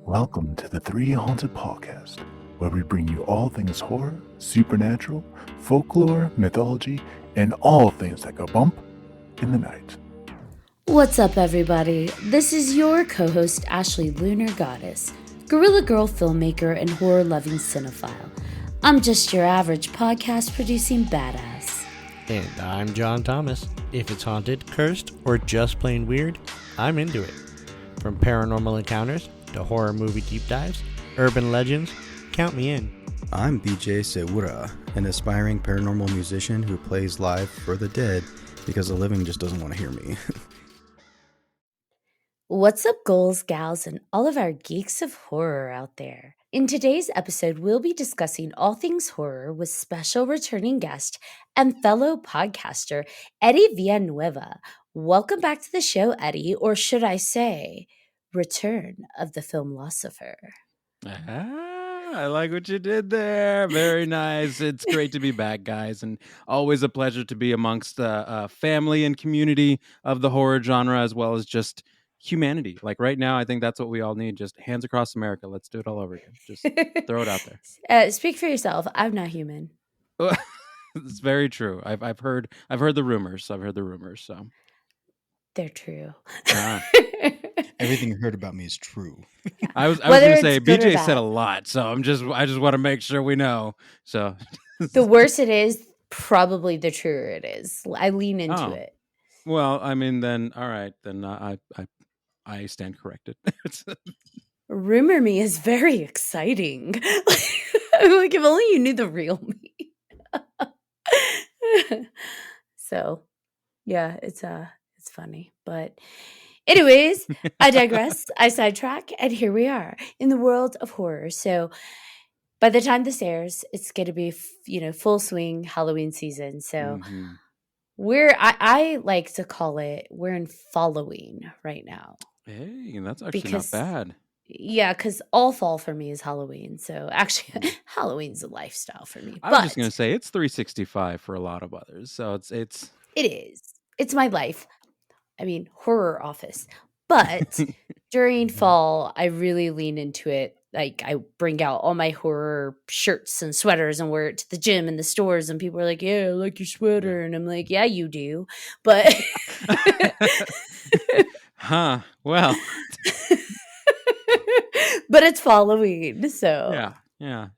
Welcome to the 3Haunted podcast, where we bring you all things horror, supernatural, folklore, mythology, and all things that go bump in the night. What's up, everybody? This is your co-host, Ashley Lunar Goddess, Gorilla Girl filmmaker and horror-loving cinephile. I'm just your average podcast-producing badass. And I'm John Thomas. If it's haunted, cursed, or just plain weird, I'm into it. From paranormal encounters to horror movie deep dives, urban legends, count me in. I'm BJ Sewura, an aspiring paranormal musician who plays live for the dead because the living just doesn't want to hear me. What's up, ghouls, gals, and all of our geeks of horror out there? In today's episode, we'll be discussing all things horror with special returning guest and fellow podcaster, Eddie Villanueva. Welcome back to the show, Eddie, or should I say, return of the Filmlosopher. I like what you did there. Very nice. It's great to be back, guys, and always a pleasure to be amongst the family and community of the horror genre, as well as just humanity. Like right now, I think that's what we all need. Just hands across America. Let's do it all over again. Just throw it out there. Speak for yourself. I'm not human. It's very true. I've heard the rumors. So they're true. Everything you heard about me is true. I was going to say BJ said a lot, so I just want to make sure we know. So the worse it is, probably the truer it is. I lean into it. Well, I mean, then all right, then I stand corrected. Rumor me is very exciting. I'm like, if only you knew the real me. So, yeah, it's funny, but anyways, I digress. I sidetrack, and here we are in the world of horror. So, by the time this airs, it's going to be full swing Halloween season. So. Mm-hmm. I like to call it, we're in Falloween right now. Hey, that's actually not bad. Yeah, because all fall for me is Halloween. So actually, Halloween's a lifestyle for me. I was just going to say, it's 365 for a lot of others. So it is. It's my life. I mean, horror office. But during fall, I really lean into it. Like, I bring out all my horror shirts and sweaters and wear it to the gym and the stores. And people are like, yeah, I like your sweater. And I'm like, yeah, you do. But well. But it's Halloween, so. Yeah.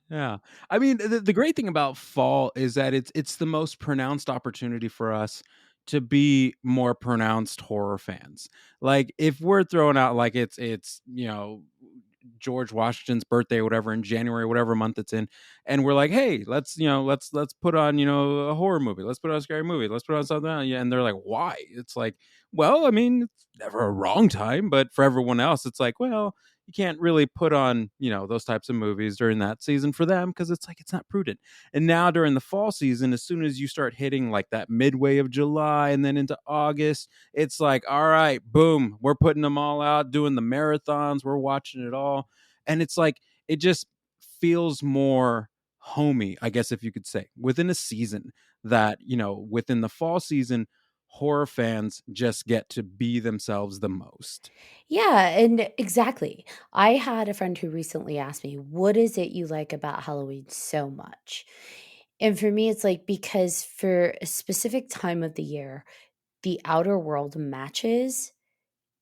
I mean, the great thing about fall is that it's the most pronounced opportunity for us to be more pronounced horror fans. Like, if we're throwing out like it's George Washington's birthday or whatever in January, whatever month it's in, and we're like, hey, let's put on a horror movie, let's put on a scary movie, let's put on something else. Yeah, and they're like, why? It's like, well, I mean, it's never a wrong time, but for everyone else, it's like, well, you can't really put on those types of movies during that season for them because it's like it's not prudent. And now during the fall season, as soon as you start hitting like that midway of July and then into August, it's like, all right, boom, we're putting them all out, doing the marathons, we're watching it all. And it's like, it just feels more homey, I guess, if you could say, within a season that, within the fall season, horror fans just get to be themselves the most. Yeah, and exactly. I had a friend who recently asked me, what is it you like about Halloween so much? And for me, it's like, because for a specific time of the year, the outer world matches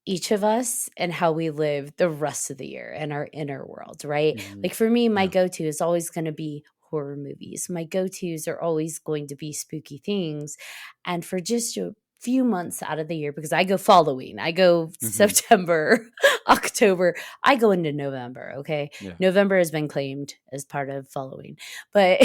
each of us and how we live the rest of the year and our inner world, right? Mm-hmm. Like for me, my go-to is always going to be horror movies. My go-tos are always going to be spooky things. And for just a few months out of the year, because I go Halloween, I go September, October, I go into November, okay? Yeah. November has been claimed as part of Halloween. But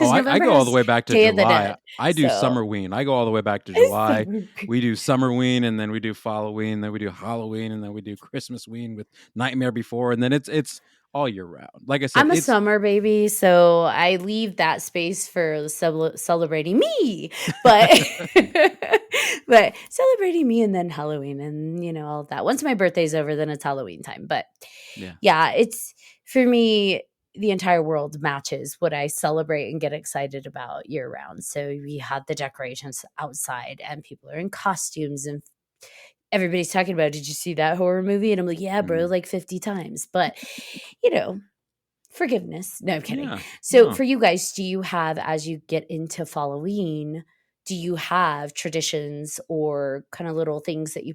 I go all the way back to July. I do Summerween. I go all the way back to July. We do Summerween, and then we do Falloween, then we do Halloween, and then we do Christmasween with Nightmare Before, and then it's all year round. Like I said, I'm a summer baby, so I leave that space for celebrating me, but but celebrating me and then Halloween and all of that. Once my birthday's over, then it's Halloween time. But yeah, it's for me, the entire world matches what I celebrate and get excited about year round. So we had the decorations outside and people are in costumes and everybody's talking about, "Did you see that horror movie?" And I'm like, "Yeah, bro, Mm. like 50 times." But, you know, forgiveness. No, I'm kidding. Yeah. So No. for you guys, do you have, as you get into Halloween, do you have traditions or kind of little things that you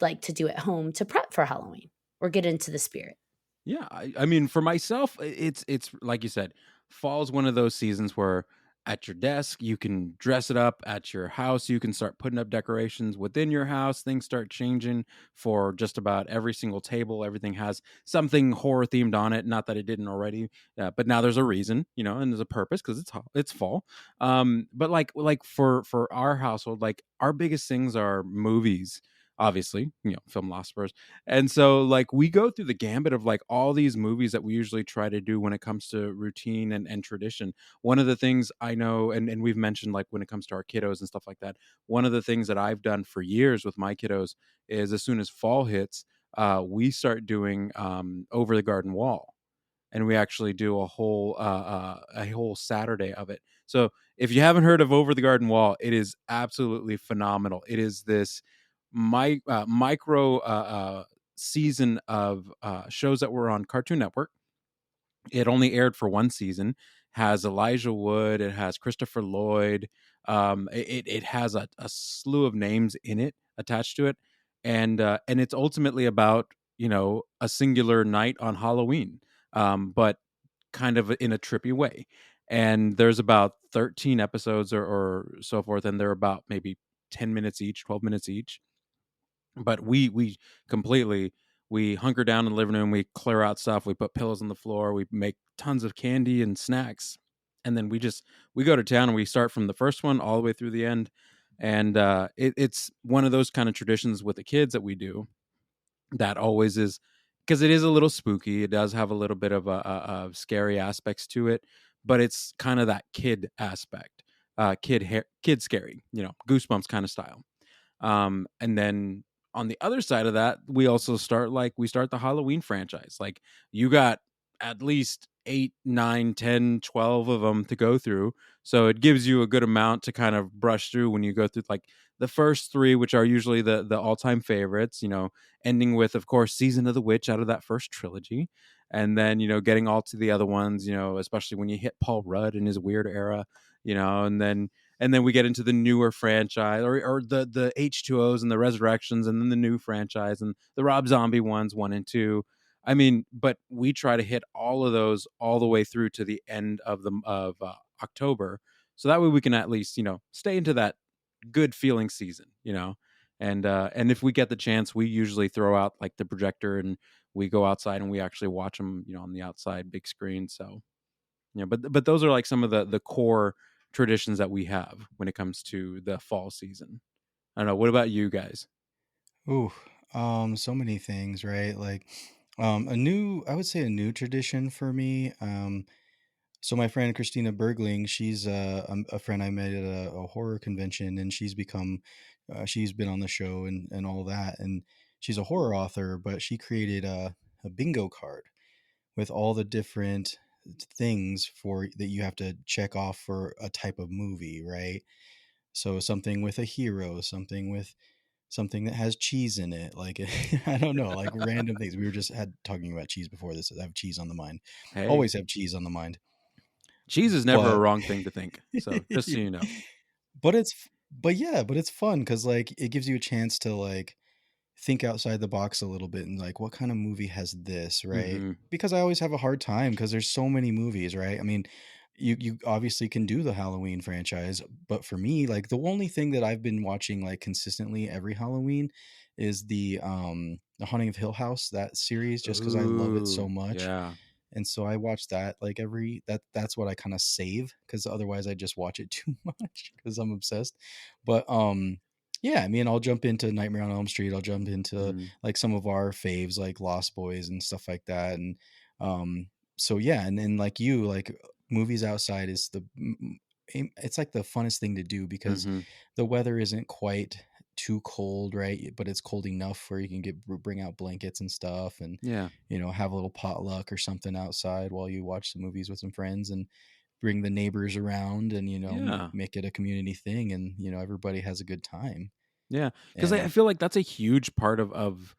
like to do at home to prep for Halloween or get into the spirit? Yeah, I mean, for myself, it's like you said, fall's one of those seasons where at your desk you can dress it up. At your house, you can start putting up decorations within your house. Things start changing for just about every single table. Everything has something horror themed on it. Not that it didn't already, but now there's a reason, and there's a purpose because it's fall. But like for our household, like our biggest things are movies. Obviously, Filmlosopher, and so like we go through the gambit of like all these movies that we usually try to do when it comes to routine and tradition. One of the things I know, and we've mentioned like when it comes to our kiddos and stuff like that, one of the things that I've done for years with my kiddos is as soon as fall hits, we start doing Over the Garden Wall, and we actually do a whole Saturday of it. So if you haven't heard of Over the Garden Wall, it is absolutely phenomenal. It is this micro season of shows that were on Cartoon Network. It only aired for one season. Has Elijah Wood. It has Christopher Lloyd. It has a slew of names in it attached to it, and it's ultimately about a singular night on Halloween, but kind of in a trippy way. And there's about 13 episodes or so forth, and they're about maybe 10 minutes each, 12 minutes each. But we completely we hunker down in the living room, we clear out stuff, we put pillows on the floor, we make tons of candy and snacks, and then we go to town and we start from the first one all the way through the end. And it's one of those kind of traditions with the kids that we do that always is, because it is a little spooky. It does have a little bit of of scary aspects to it, but it's kind of that kid aspect, kid scary, goosebumps kind of style. And then on the other side of that, we start the Halloween franchise. Like you got at least 8, 9, 10, 12 of them to go through. So it gives you a good amount to kind of brush through when you go through like the first three, which are usually the all-time favorites, ending with, of course, Season of the Witch out of that first trilogy. And then, getting all to the other ones, especially when you hit Paul Rudd in his weird era, and then we get into the newer franchise, or the H2Os and the Resurrections, and then the new franchise and the Rob Zombie ones 1 and 2. I mean, but we try to hit all of those all the way through to the end of October, so that way we can at least stay into that good feeling season. And if we get the chance, we usually throw out like the projector and we go outside and we actually watch them on the outside big screen. So but those are like some of the core traditions that we have when it comes to the fall season. I don't know. What about you guys? Ooh, so many things, right? Like, I would say a new tradition for me. So my friend Christina Bergling, she's a friend I met at a horror convention, and she's been on the show and all that, and she's a horror author, but she created a bingo card with all the different things for that you have to check off for a type of movie, right? So something with a hero, something that has cheese in it, like I don't know, like random things. We were just had talking about cheese before this. I have cheese on the mind. Hey, Always have cheese on the mind. cheese is never a But wrong thing to think. So just so you know. but it's fun because like it gives you a chance to like think outside the box a little bit and like what kind of movie has this, right? Mm-hmm. Because I always have a hard time because there's so many movies, right? I mean, you obviously can do the Halloween franchise, but for me, like the only thing that I've been watching like consistently every Halloween is the Haunting of Hill House, that series, just because I love it so Ooh, much. yeah, And so I watch that like that's what I kind of save because otherwise I just watch it too much because I'm obsessed. But yeah, I mean I'll jump into Nightmare on Elm Street, I'll jump into mm-hmm. like some of our faves like Lost Boys and stuff like that. And um so yeah, and then like you like movies outside is it's like the funnest thing to do because Mm-hmm. the weather isn't quite too cold, right? But it's cold enough where you can bring out blankets and stuff, and Yeah, have a little potluck or something outside while you watch the movies with some friends, and bring the neighbors around, and yeah. make it a community thing, and everybody has a good time. Yeah, because I And feel like that's a huge part of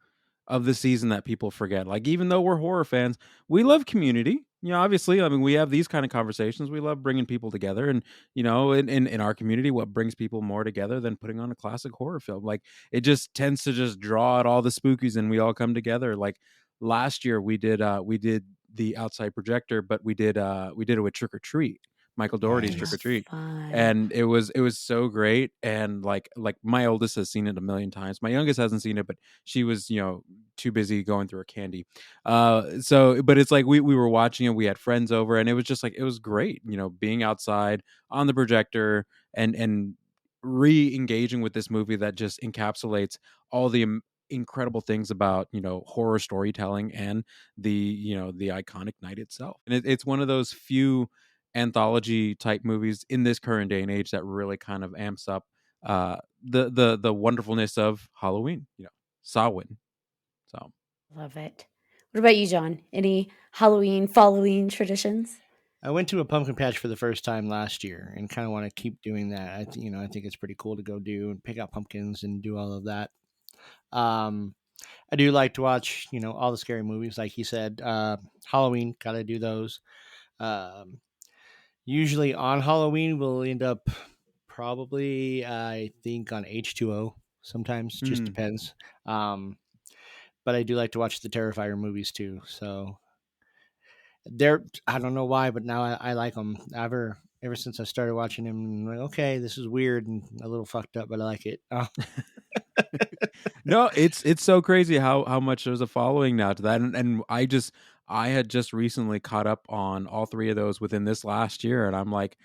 the season that people forget. Like, even though we're horror fans, we love community. You know, obviously, I mean, we have these kind of conversations. We love bringing people together, and in our community, what brings people more together than putting on a classic horror film? Like, it just tends to just draw out all the spookies, and we all come together. Like last year, we did the outside projector, but we did it with Trick or Treat, Michael Dougherty's Trick nice. or Oh, Treat, fun. and it was so great. And like my oldest has seen it a million times. My youngest hasn't seen it, but she was too busy going through her candy. So but it's like we were watching it, we had friends over, and it was just like it was great, being outside on the projector and re-engaging with this movie that just encapsulates all the incredible things about horror storytelling and the iconic night itself. And it's one of those few anthology type movies in this current day and age that really kind of amps up the wonderfulness of Halloween, Samhain. So Love it. What about you, John? Any Halloween following traditions? I went to a pumpkin patch for the first time last year, and kind of want to keep doing that. I think it's pretty cool to go do and pick out pumpkins and do all of that. Um, I do like to watch, all the scary movies, like you said. Halloween, gotta do those. Um, Usually on Halloween, we'll end up probably, I think, on H2O. Sometimes, just mm. depends. Um, but I do like to watch the Terrifier movies too. So they're, I don't know why, but now I like them. Ever since I started watching them, I'm like, okay, this is weird and a little fucked up, but I like it. No, it's so crazy how much there's a following now to that. And I had just recently caught up on all three of those within this last year, and I'm like,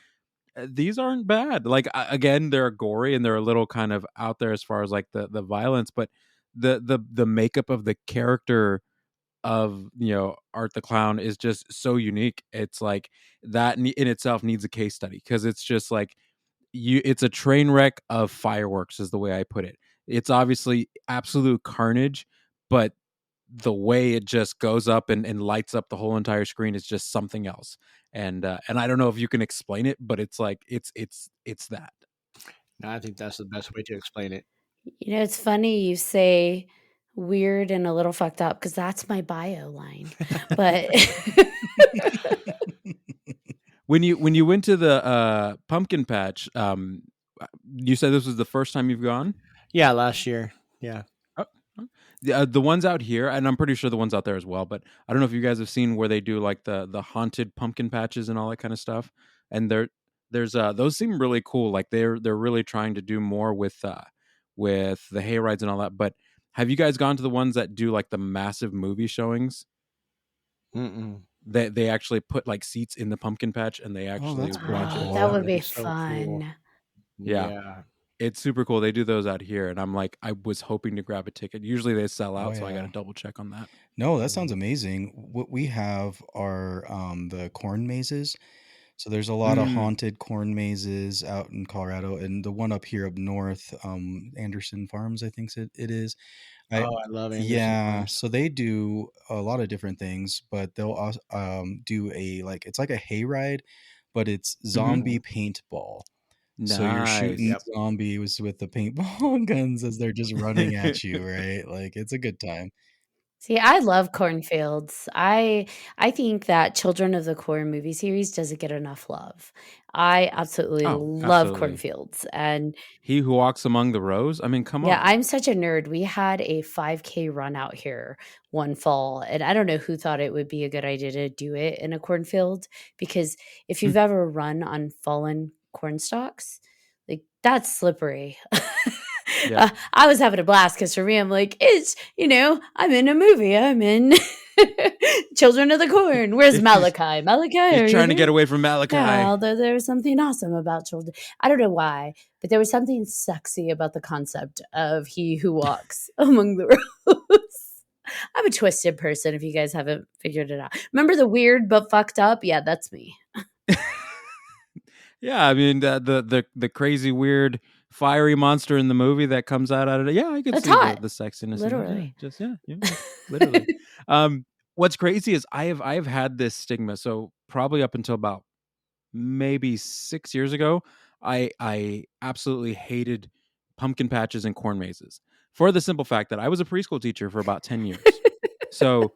these aren't bad. Like, again, they're gory and they're a little kind of out there as far as like the violence, but the makeup of the character of Art the Clown is just so unique. It's like that in itself needs a case study, because it's just like it's a train wreck of fireworks is the way I put it. It's obviously absolute carnage, but the way it just goes up and lights up the whole entire screen is just something else. And I don't know if you can explain it, but it's like it's that. No, I think that's the best way to explain it. It's funny you say weird and a little fucked up because that's my bio line. But When you went to the pumpkin patch, you said this was the first time you've gone? Yeah, last year. Yeah. Oh, oh. The ones out here, and I'm pretty sure the ones out there as well, but I don't know if you guys have seen where they do like the haunted pumpkin patches and all that kind of stuff. And there's those seem really cool. Like they're really trying to do more with the hay rides and all that. But have you guys gone to the ones that do like the massive movie showings? Mm-mm. They actually put like seats in the pumpkin patch and they Oh, actually that's pretty watch it. that cool. would That would be be so cool. fun. Yeah. Yeah. It's super cool. They do those out here, and I'm like, I was hoping to grab a ticket. Usually they sell Oh out, so I got to yeah. double check on that. No, that sounds Mm. amazing. What we have are the corn mazes. So there's a lot of Mm, haunted corn mazes out in Colorado, and the one up here up north, Anderson Farms, I think it is. I Oh, I love Anderson Yeah, Farms. so they do a lot of different things, but they'll also do it's like a hayride, but it's hmm zombie paintball. So you're shooting Nice. Yep. zombies with the paintball guns as they're just running at you, right? Like it's a good time. See, I love cornfields. I think that Children of the Corn movie series doesn't get enough love. I absolutely Oh, love absolutely. cornfields, and He who walks among the rows. I mean, come yeah, on. I'm such a nerd. We had a 5K run out here one fall, and I don't know who thought it would be a good idea to do it in a cornfield, because if you've ever run on fallen corn stalks, like that's slippery. Yeah. I was having a blast because for me, I'm like, I'm in a movie. I'm in Children of the Corn. Where's he's Malachi? Malachi, he's are you trying to there? get away from Yeah, Malachi. although there was something awesome about children. I don't know why, but there was something sexy about the concept of he who walks among the rows. I'm a twisted person if you guys haven't figured it out. Remember the weird but fucked up? Yeah, that's me. Yeah, I mean the crazy weird fiery monster in the movie that comes out of it. Yeah, I could That's see the hot. the sexiness in that. Yeah, Literally. just yeah, literally. Um, what's crazy is I have had this stigma. So probably up until about maybe 6 years ago, I absolutely hated pumpkin patches and corn mazes, for the simple fact that I was a preschool teacher for about 10 years. So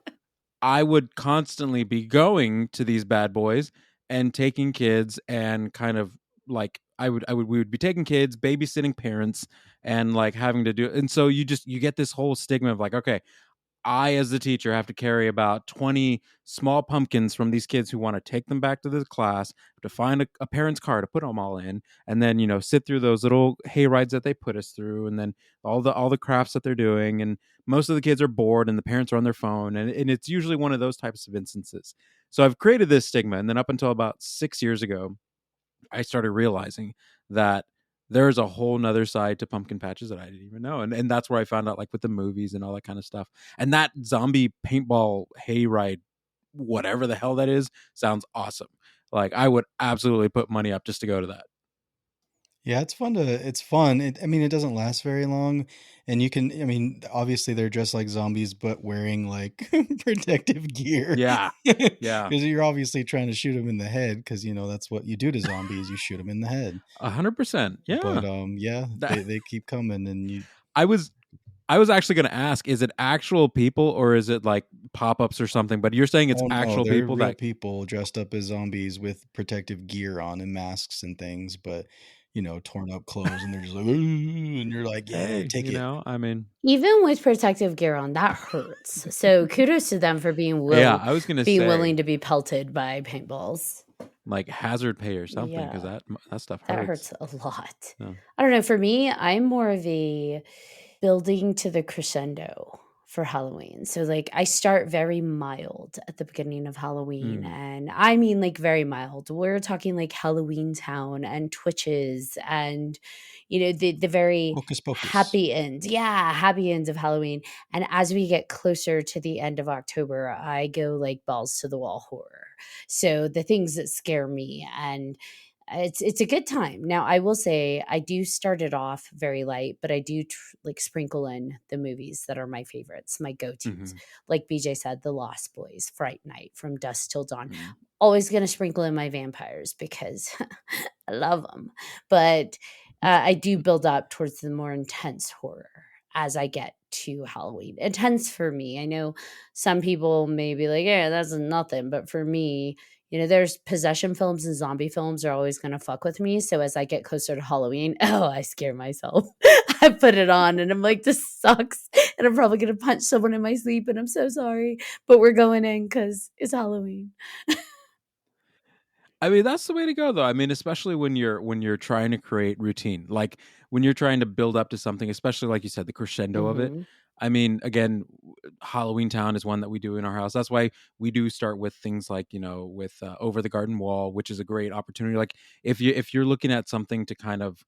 I would constantly be going to these bad boys and taking kids and kind of like we would be taking kids, babysitting parents, and like having to do, and so you get this whole stigma of like, okay, I, as the teacher, have to carry about 20 small pumpkins from these kids who want to take them back to the class, to find a parent's car to put them all in, and then, sit through those little hay rides that they put us through, and then all the crafts that they're doing. And most of the kids are bored and the parents are on their phone. And it's usually one of those types of instances. So I've created this stigma. And then up until about 6 years ago, I started realizing that there's a whole nother side to pumpkin patches that I didn't even know. And that's where I found out, like, with the movies and all that kind of stuff. And that zombie paintball hayride, whatever the hell that is, sounds awesome. Like, I would absolutely put money up just to go to that. Yeah, it's fun. I mean, it doesn't last very long. And I mean, obviously they're dressed like zombies, but wearing like protective gear. Yeah. Yeah. Because you're obviously trying to shoot them in the head, because, that's what you do to zombies. You shoot them in the head. 100%. But Yeah. yeah, That, they keep coming, and you. I was I was actually going to ask, is it actual people or is it like pop-ups or something? But you're saying it's Oh no, actual they're people real that, people dressed up as zombies with protective gear on and masks and things, but torn up clothes, and they're just like, "Ooh," and you're like, yeah, hey, take it. I mean, Even with protective gear on, that hurts. So kudos to them for yeah, I was going to being say, willing to be pelted by paintballs. like, hazard pay or something, because Yeah, that stuff that hurts. hurts a lot. Yeah. I don't know. For me, I'm more of a building to the crescendo for Halloween. So like I start very mild at the beginning of Halloween, Mm. and I mean like very mild. We're talking like Halloween Town and Twitches and the very Hocus pocus. happy end. Yeah, happy ends of Halloween. And as we get closer to the end of October, I go like balls to the wall horror. So the things that scare me, and it's a good time. Now, I will say I do start it off very light, but I do like sprinkle in the movies that are my favorites, my go-tos. Hmm. Like BJ said, The Lost Boys, Fright Night, From Dusk Till Dawn. Mm. Always going to sprinkle in my vampires because I love them. But I do build up towards the more intense horror as I get to Halloween. Intense for me. I know some people may be like, yeah, that's nothing. But for me, there's possession films and zombie films are always going to fuck with me. So as I get closer to Halloween, oh, I scare myself. I put it on and I'm like, this sucks. And I'm probably going to punch someone in my sleep. And I'm so sorry. But we're going in because it's Halloween. I mean, that's the way to go, though. I mean, especially when you're trying to create routine, like when you're trying to build up to something, especially like you said, the crescendo of it. Hmm. I mean, again, Halloween Town is one that we do in our house. That's why we do start with things like, with Over the Garden Wall, which is a great opportunity. Like, if you're looking at something to kind of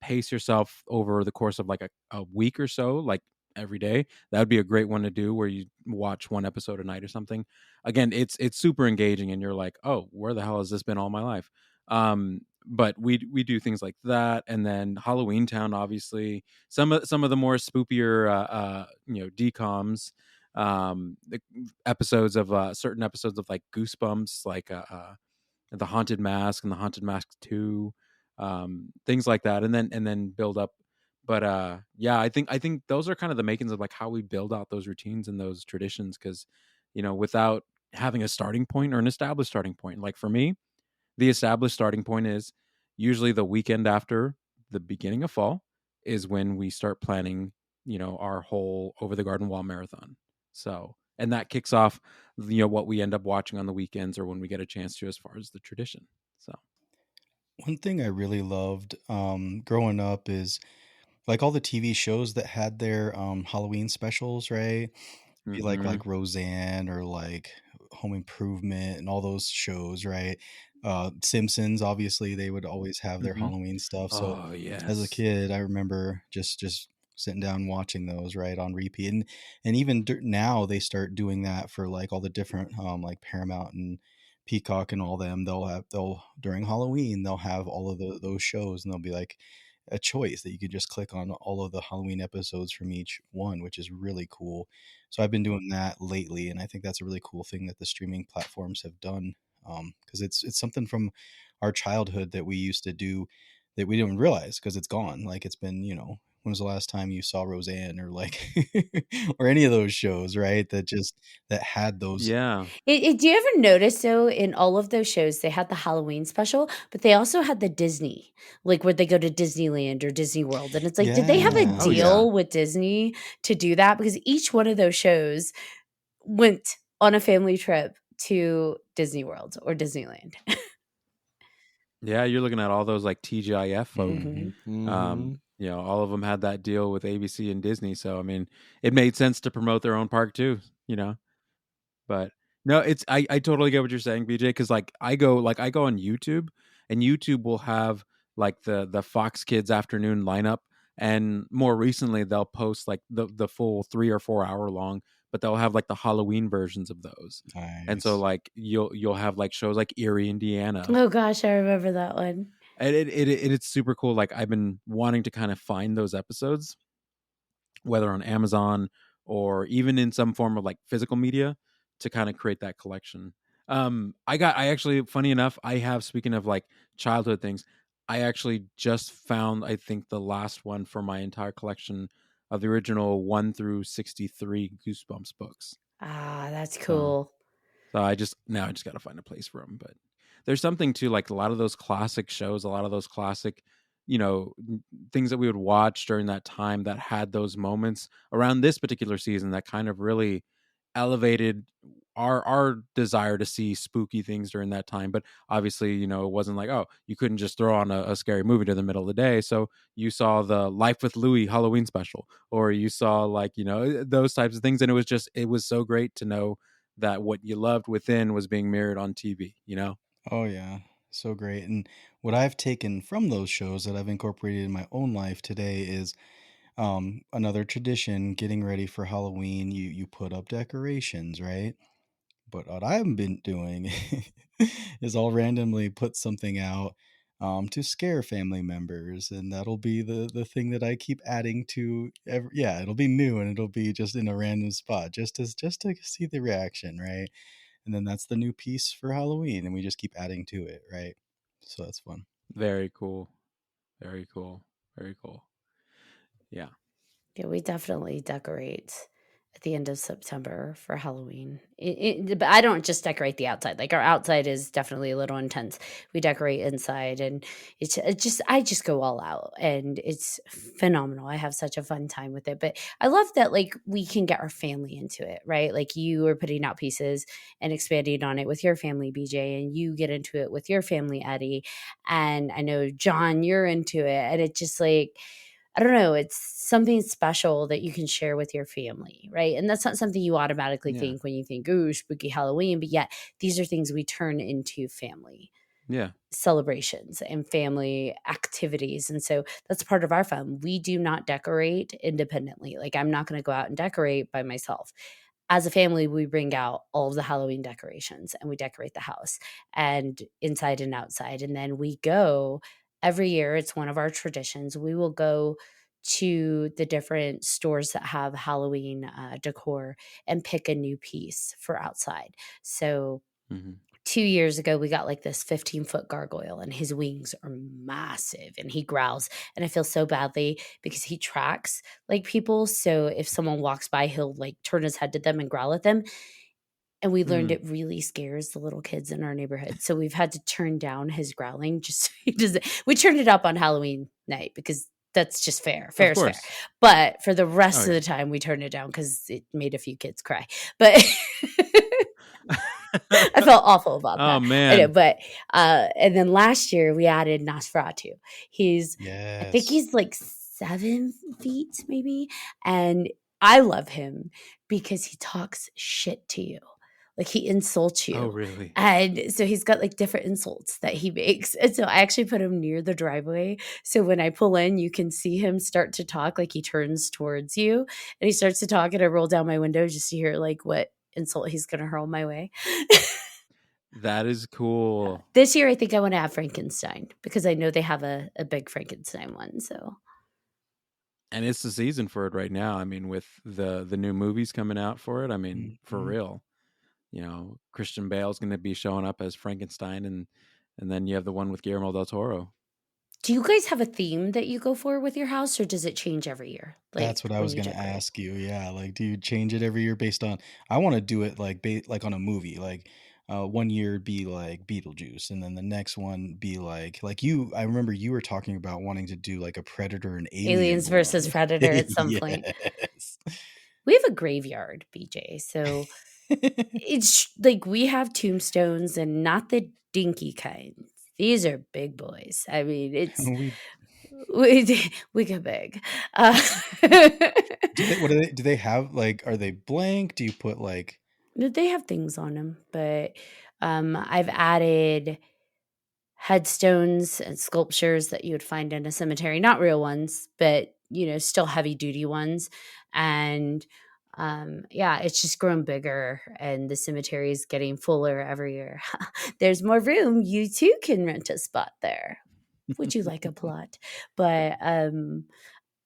pace yourself over the course of like a week or so, like every day, that would be a great one to do, where you watch one episode a night or something. Again, it's super engaging, and you're like, oh, where the hell has this been all my life? But we do things like that. And then Halloween Town, obviously, some of the more spookier decoms, the episodes of certain episodes of like Goosebumps, like the Haunted Mask and the Haunted Mask 2, things like that, and then build up. But yeah, I think those are kind of the makings of like how we build out those routines and those traditions, because without having a starting point or an established starting point, like for me, the established starting point is usually the weekend after the beginning of fall is when we start planning, our whole Over the Garden Wall marathon. So, and that kicks off, what we end up watching on the weekends or when we get a chance to, as far as the tradition. So, One thing I really loved growing up is like all the TV shows that had their Halloween specials, right? Be hmm. like Roseanne, or like Home Improvement, and all those shows, right? Simpsons, obviously, they would always have their Hmm. Halloween stuff. So Oh, as a yes. kid, I remember just sitting down watching those, right, on repeat. And even now they start doing that for like all the different like Paramount and Peacock and all them. They'll during Halloween they'll have all of those shows, and they'll be like a choice that you could just click on all of the Halloween episodes from each one, which is really cool. So I've been doing that lately, and I think that's a really cool thing that the streaming platforms have done, because it's something from our childhood that we used to do that we didn't realize because it's gone. Like it's been, when was the last time you saw Roseanne or like or any of those shows, right? That had those. Yeah. Do you ever notice though in all of those shows they had the Halloween special, but they also had the Disney, like where they go to Disneyland or Disney World, and it's like, did they have a Yeah. Oh yeah. deal with Disney to do that? Because each one of those shows went on a family trip to Disney World or Disneyland. Yeah, you're looking at all those like TGIF folk. Mhm. All of them had that deal with ABC and Disney. So I mean, it made sense to promote their own park too. But no, I totally get what you're saying, BJ. Because I go on YouTube, and YouTube will have like the Fox Kids afternoon lineup, and more recently they'll post like the full 3 or 4 hour long, but they'll have like the Halloween versions of those. And so Nice. like you'll have like shows like Erie, Indiana, Oh gosh, I remember that one. and it's super cool. Like I've been wanting to kind of find those episodes, whether on Amazon or even in some form of like physical media, to kind of create that collection. I actually, funny enough, I have, speaking of like childhood things, I actually just found, I think, the last one for my entire collection of the original 1 through 63 Goosebumps books. Ah, that's So cool. I just got to find a place for them. But there's something to like a lot of those classic shows, a lot of those classic, things that we would watch during that time that had those moments around this particular season that kind of really elevated our desire to see spooky things during that time. But obviously, it wasn't like, oh, you couldn't just throw on a scary movie to the middle of the day. So you saw the Life with Louie Halloween special, or you saw like, those types of things. And it was so great to know that what you loved within was being mirrored on TV. Oh yeah, so great. And what I've taken from those shows that I've incorporated in my own life today is another tradition. Getting ready for Halloween, you put up decorations, right? But what I haven't been doing is I'll randomly put something out to scare family members, and that'll be the thing that I keep adding to. Yeah, it'll be new, and it'll be just in a random spot, just to see the reaction, right? And then that's the new piece for Halloween, and we just keep adding to it, right? So that's fun. Very cool. Very cool. Very cool. Yeah. Yeah, we definitely decorate at the end of September for Halloween. But I don't just decorate the outside. Like our outside is definitely a little intense. We decorate inside, and I just go all out, and it's phenomenal. I have such a fun time with it. But I love that like we can get our family into it, right? Like you are putting out pieces and expanding on it with your family, BJ, and you get into it with your family, Eddie. And I know John, you're into it, and it just like I don't know, it's something special that you can share with your family, right? And that's not something you automatically Yeah. think when you think, ooh, spooky Halloween, but yet these are things we turn into family Yeah. celebrations and family activities. And so that's part of our fun. We do not decorate independently. Like I'm not going to go out and decorate by myself. As a family, we bring out all of the Halloween decorations and we decorate the house and inside and outside. And then we go every year. It's one of our traditions. We will go to the different stores that have Halloween decor and pick a new piece for outside. So Hmm. 2 years ago, we got like this 15-foot gargoyle, and his wings are massive and he growls. And I feel so badly because he tracks like people. So if someone walks by, he'll like turn his head to them and growl at them. And we learned it really scares the little kids in our neighborhood. So we've had to turn down his growling just so he doesn't. We turned it up on Halloween night because that's just fair. Of Fair is fair. course. But for the Oh rest of yeah. the time, we turned it down because it made a few kids cry. But I felt awful about Oh that. I know, man. but and then last year we added Nosferatu. I think Yes. he's like 7 feet maybe, and I love him because he talks shit to you. Like he insults Oh you. really? And so he's got like different insults that he makes. And so I actually put him near the driveway. So when I pull in, you can see him start to talk, like he turns towards you and he starts to talk, and I roll down my window just to hear like what insult he's going to hurl my way. That is cool. This year, I think I want to have Frankenstein because I know they have a big Frankenstein one. So And it's the season for it right now. I mean, with the new movies coming out for it, I mean, for Mhm. real. Christian Bale's going to be showing up as Frankenstein, and then you have the one with Guillermo del Toro. Do you guys have a theme that you go for with your house, or does it change every year, That's like what I when was you gonna decorate? ask you. Yeah, like, do you change it every year based on? I want to do it like like on a movie. Like, one year be like Beetlejuice, and then the next one be like you. I remember you were talking about wanting to do like a Predator and Alien Aliens one. versus Predator at some point. Yes. We have a graveyard, BJ, so it's like we have tombstones and not the dinky kind. These are big boys. I mean, it's we we get big. Uh, do they. What do they? Do they have like? Are they blank? Do you put like? they have things on them, but I've added headstones and sculptures that you would find in a cemetery, not real ones, but still heavy duty ones. And yeah, it's just grown bigger and the cemetery is getting fuller every year. There's more room. You too can rent a spot there. Would you like a plot? But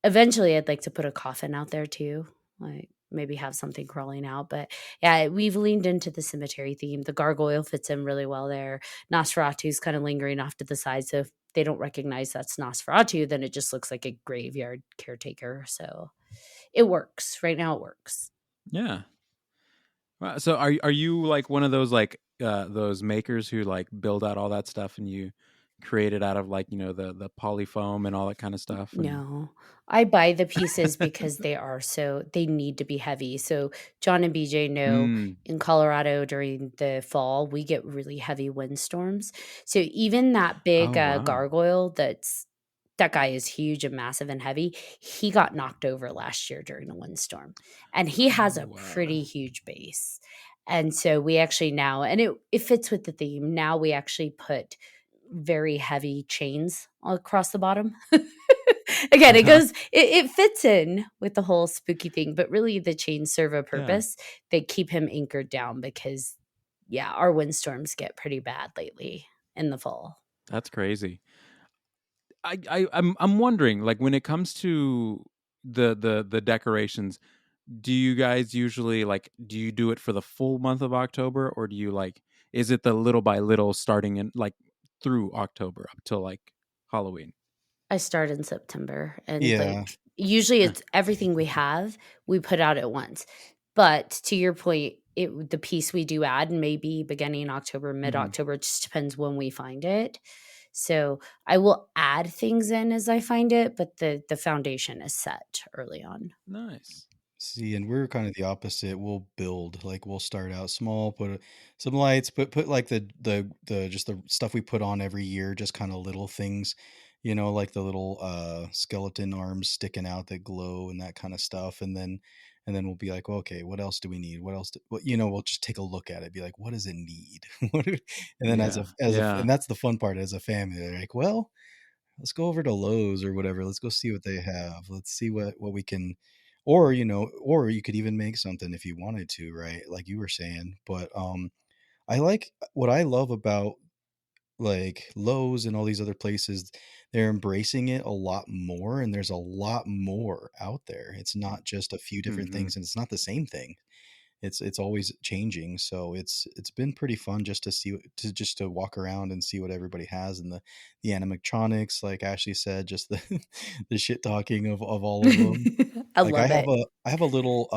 eventually I'd like to put a coffin out there too. Like maybe have something crawling out. But yeah, we've leaned into the cemetery theme. The gargoyle fits in really well there. Nosferatu's kind of lingering off to the side. So if they don't recognize that's Nosferatu, then it just looks like a graveyard caretaker. So it works. Right now it works. Yeah. So are you like one of those makers who like build out all that stuff and you create it out of like the polyfoam and all that kind of stuff and No, I buy the pieces because they need to be heavy. So John and BJ know mm. in Colorado during the fall, we get really heavy windstorms. So even that big Oh wow. gargoyle that guy is huge and massive and heavy. He got knocked over last year during a windstorm and he has Oh a wow. pretty huge base. And so we actually now, and it fits with the theme. Now we actually put very heavy chains across the bottom. Again, Uh-huh. it fits in with the whole spooky thing, but really the chains serve a Yeah. purpose. They keep him anchored down because, yeah, our windstorms get pretty bad lately in the fall. That's crazy. I'm wondering, like when it comes to the decorations, do you guys usually like do you do it for the full month of October or do you like is it the little by little starting in like through October up till like Halloween? I start in September and Yeah. like usually it's everything we have, we put out at once. But to your point, the piece we do add maybe beginning October, mid Hmm. October, it just depends when we find it. So I will add things in as I find it, but the foundation is set early on. Nice. See, and we're kind of the opposite. We'll build, like we'll start out small, some lights, put like the just the stuff we put on every year, just kind of little things, like the little skeleton arms sticking out that glow and that kind of stuff. And then we'll be like, well, okay, what else do we need? What else we'll just take a look at it, be like, what does it need? And then Yeah. Yeah. and that's the fun part as a family. They're like, well, let's go over to Lowe's or whatever. Let's go see what they have. Let's see what we can, or or you could even make something if you wanted to, right? Like you were saying. But I like what I love about like Lowe's and all these other places. They're embracing it a lot more, and there's a lot more out there. It's not just a few different Hmm. things, and it's not the same thing. It's always changing, so it's been pretty fun just to to walk around and see what everybody has, and the animatronics, like Ashley said, just the the shit talking of all of them. I Like love it. I have a little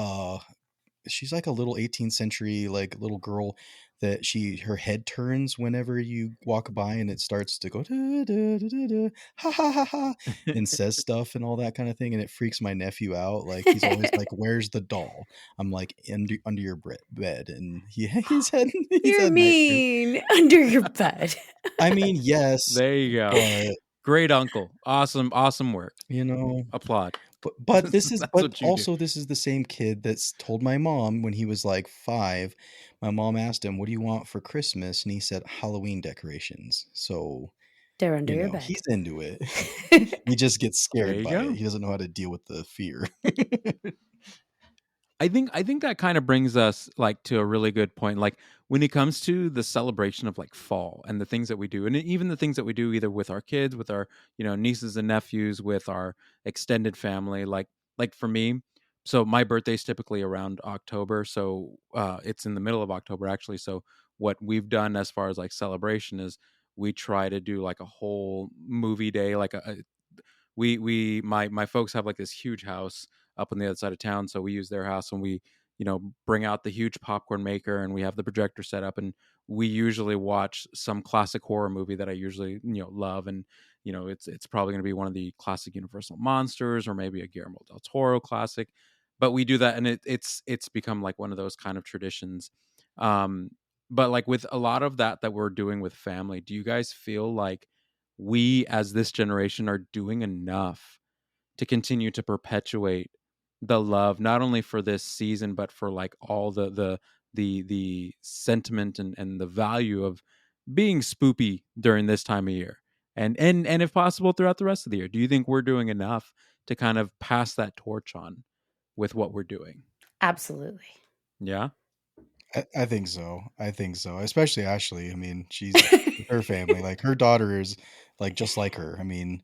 she's like a little 18th century like little girl that her head turns whenever you walk by, and it starts to go da, da, da, da, da, ha ha ha ha, and says stuff and all that kind of thing, and it freaks my nephew out. Like he's always like, where's the doll? I'm like, under your bed, and he's You're had nightmares. mean. Under your bed. I mean, yes, There you go. but Great uncle. Awesome work. you know Applaud. That's but what you do. also this is the same kid that's told my mom when he was like 5. My mom asked him, "What do you want for Christmas?" And he said, "Halloween decorations." So, They're under your bed. he's into it. He just gets There scared you by it. go. He doesn't know how to deal with the fear. I think that kind of brings us like to a really good point. Like when it comes to the celebration of like fall and the things that we do, and even the things that we do either with our kids, with our nieces and nephews, with our extended family. Like for me, so my birthday's typically around October, so it's in the middle of October actually. So what we've done as far as like celebration is we try to do like a whole movie day, like my folks have like this huge house up on the other side of town, so we use their house, and we bring out the huge popcorn maker, and we have the projector set up, and we usually watch some classic horror movie that I usually love, and it's probably going to be one of the classic Universal monsters, or maybe a Guillermo del Toro classic. But we do that, and it's become like one of those kind of traditions. um but like with a lot of that we're doing with family, do you guys feel like we as this generation are doing enough to continue to perpetuate the love, not only for this season but for like all the sentiment and the value of being spoopy during this time of year, and if possible throughout the rest of the year? Do you think we're doing enough to kind of pass that torch on with what we're doing? Absolutely. Yeah. I think so. I think so. Especially Ashley. I mean, she's her family. Like her daughter is like just like her. I mean,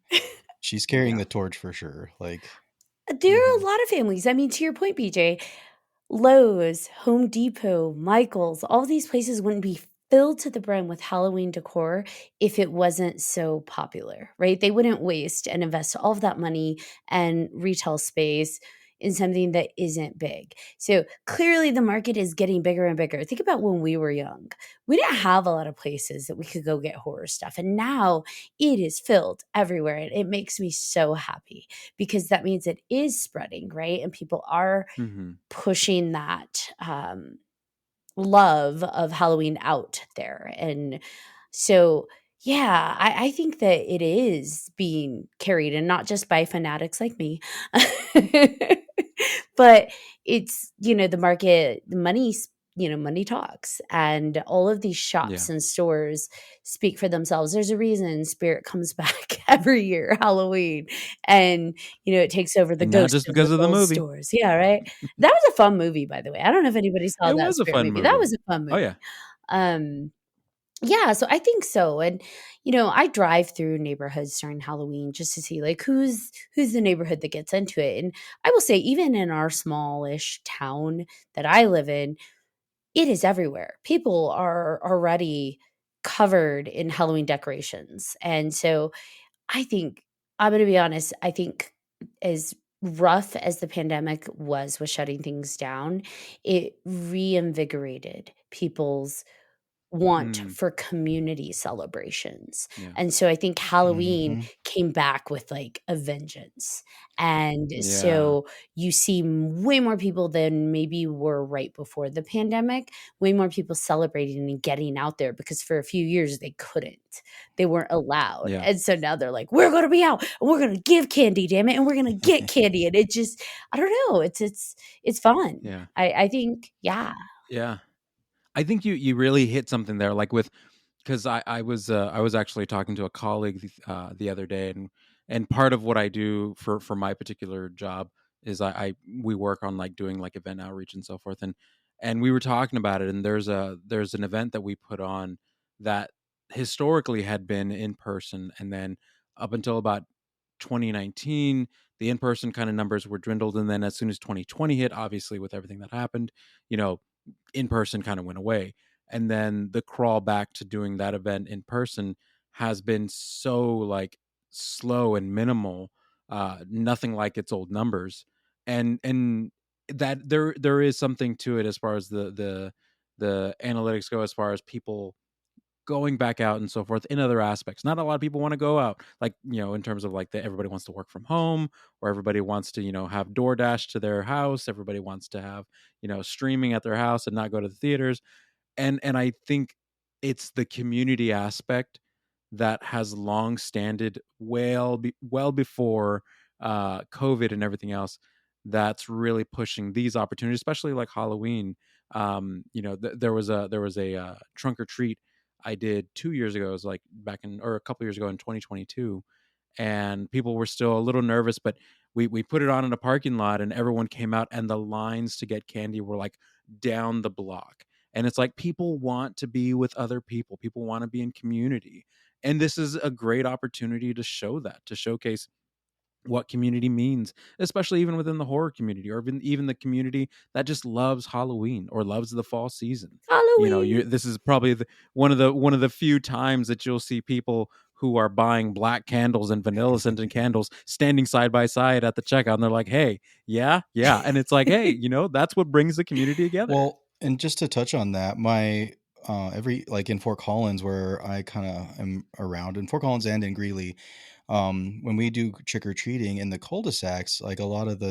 she's carrying Yeah. the torch for sure. Like, There are a mhm. lot of families. I mean, to your point, BJ, Lowe's, Home Depot, Michael's, all these places wouldn't be filled to the brim with Halloween decor if it wasn't so popular, right? They wouldn't waste and invest all of that money and retail space in something that isn't big. So clearly the market is getting bigger and bigger. Think about when we were young. We didn't have a lot of places that we could go get horror stuff. And now it is filled everywhere. And it makes me so happy because that means it is spreading, right? And people are Hmm. pushing that love of Halloween out there. And so, yeah, I think that it is being carried and not just by fanatics like me, but it's, the market, the money, money talks. And all of these Yeah. shops and stores speak for themselves. There's a reason Spirit comes back every year, Halloween, and, it takes over the And not ghost just of the because of the old movie. stores. Yeah, right? That was a fun movie, by the way. I don't know if anybody saw It that was a Spirit fun movie. That movie. was a fun Oh movie. yeah. Um, yeah, so I think so. And I drive through neighborhoods during Halloween just to see like who's the neighborhood that gets into it. And I will say even in our smallish town that I live in, it is everywhere. People are already covered in Halloween decorations. And so I think I'm going to be honest, I think as rough as the pandemic was with shutting things down, it reinvigorated people's want Mm, for community celebrations. yeah. And so I think Halloween Mhm. came back with like a vengeance. And Yeah. so you see way more people than maybe were right before the pandemic, way more people celebrating and getting out there because for a few years they couldn't. They weren't allowed. Yeah. And so now they're like, we're going to be out and we're going to give candy, damn it, and we're going to get candy. And it just, I don't know, it's fun. Yeah. I think, yeah. Yeah. I think you really hit something there, like with, because I was actually talking to a colleague the other day, and part of what I do for my particular job is I we work on like doing like event outreach and so forth, and we were talking about it, and there's an event that we put on that historically had been in person, and then up until about 2019 the in person kind of numbers were dwindled, and then as soon as 2020 hit, obviously with everything that happened, you know in person kind of went away. And then the crawl back to doing that event in person has been so like slow and minimal, nothing like its old numbers. And that there is something to it as far as the analytics go, as far as people going back out and so forth in other aspects. Not a lot of people want to go out, like, in terms of like that everybody wants to work from home, or everybody wants to, have DoorDash to their house. Everybody wants to have, streaming at their house and not go to the theaters. And I think it's the community aspect that has long standed well before COVID and everything else, that's really pushing these opportunities, especially like Halloween. There was a trunk or treat I did 2 years ago. It was like back in, or a couple years ago in 2022, and people were still a little nervous, but we put it on in a parking lot, and everyone came out, and the lines to get candy were like down the block. And it's like people want to be with other people. People want to be in community. And this is a great opportunity to show that, to showcase what community means, especially even within the horror community, or even the community that just loves Halloween or loves the fall season. You know, Halloween. this is probably one of the few times that you'll see people who are buying black candles and vanilla scented candles standing side by side at the checkout, and they're like, "Hey, yeah," and it's like, "Hey, that's what brings the community together." Well, and just to touch on that, my every like in Fort Collins where I kind of am around in Fort Collins and in Greeley, when we do trick or treating in the cul-de-sacs, like a lot of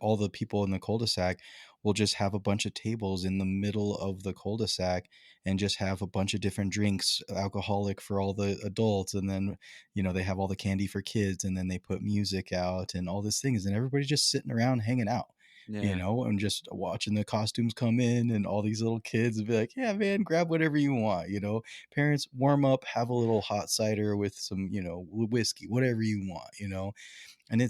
all the people in the cul-de-sac will just have a bunch of tables in the middle of the cul-de-sac and just have a bunch of different drinks, alcoholic for all the adults, and then they have all the candy for kids, and then they put music out and all these things, and everybody's just sitting around hanging out. Yeah, And just watching the costumes come in and all these little kids be like, yeah, man, grab whatever you want. Parents, warm up, have a little hot cider with some, whiskey, whatever you want. And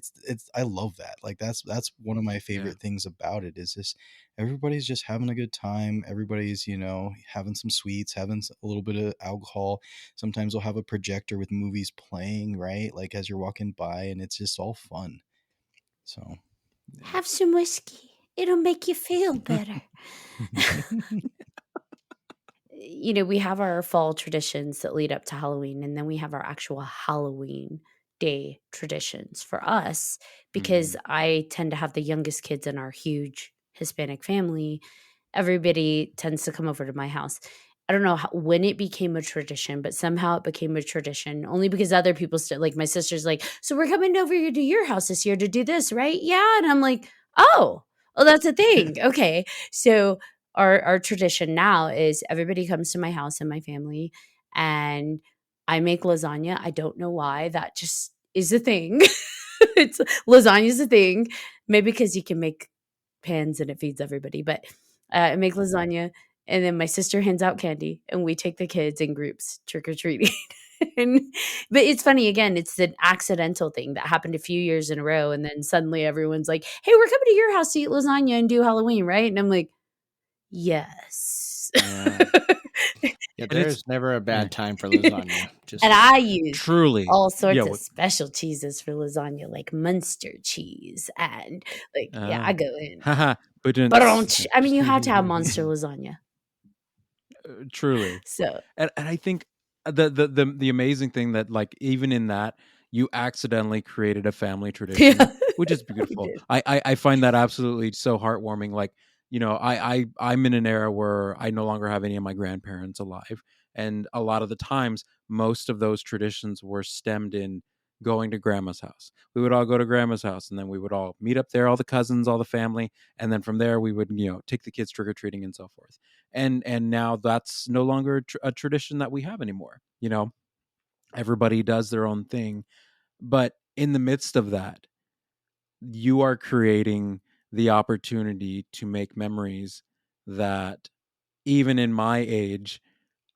I love that. Like, that's one of my yeah. favorite things about it is just everybody's just having a good time. Everybody's, having some sweets, having a little bit of alcohol. Sometimes they'll have a projector with movies playing, right? Like as you're walking by, and it's just all fun. So. Have some whiskey. It'll make you feel better. We have our fall traditions that lead up to Halloween, and then we have our actual Halloween day traditions for us because Mhm. I tend to have the youngest kids in our huge Hispanic family. Everybody tends to come over to my house. I don't know when it became a tradition, but somehow it became a tradition only because other people still, like my sister's like, so we're coming over here to your house this year to do this, right? Yeah. And I'm like, oh, that's a thing. Okay. So our tradition now is everybody comes to my house and my family, and I make lasagna. I don't know why. That just is a thing. It's lasagna is a thing. Maybe because you can make pans and it feeds everybody, but I make lasagna, and then my sister hands out candy, and we take the kids in groups trick or treating. and, but it's funny again. It's an accidental thing that happened a few years in a row, and then suddenly everyone's like, "Hey, we're coming to your house to eat lasagna and do Halloween, right?" And I'm like, yes. Yeah. Yeah, And it's there's never a yeah. bad time for lasagna. Just And I use Truly. all Yeah, sorts of special cheeses for lasagna, like Munster cheese and, like, yeah, I ah. go in. Haha, but I mean, you have to have monster lasagna. truly. So, And I think the amazing thing that, like, even in that, you accidentally created a family tradition, yeah, which is we beautiful. did. I find that absolutely so heartwarming. Like, I'm in an era where I no longer have any of my grandparents alive, and a lot of the times, most of those traditions were stemmed in going to grandma's house. We would all go to grandma's house, and then we would all meet up there, all the cousins, all the family, and then from there we would take the kids trick or treating and so forth. And now that's no longer a tradition that we have anymore. Everybody does their own thing, but in the midst of that, you are creating the opportunity to make memories that, even in my age,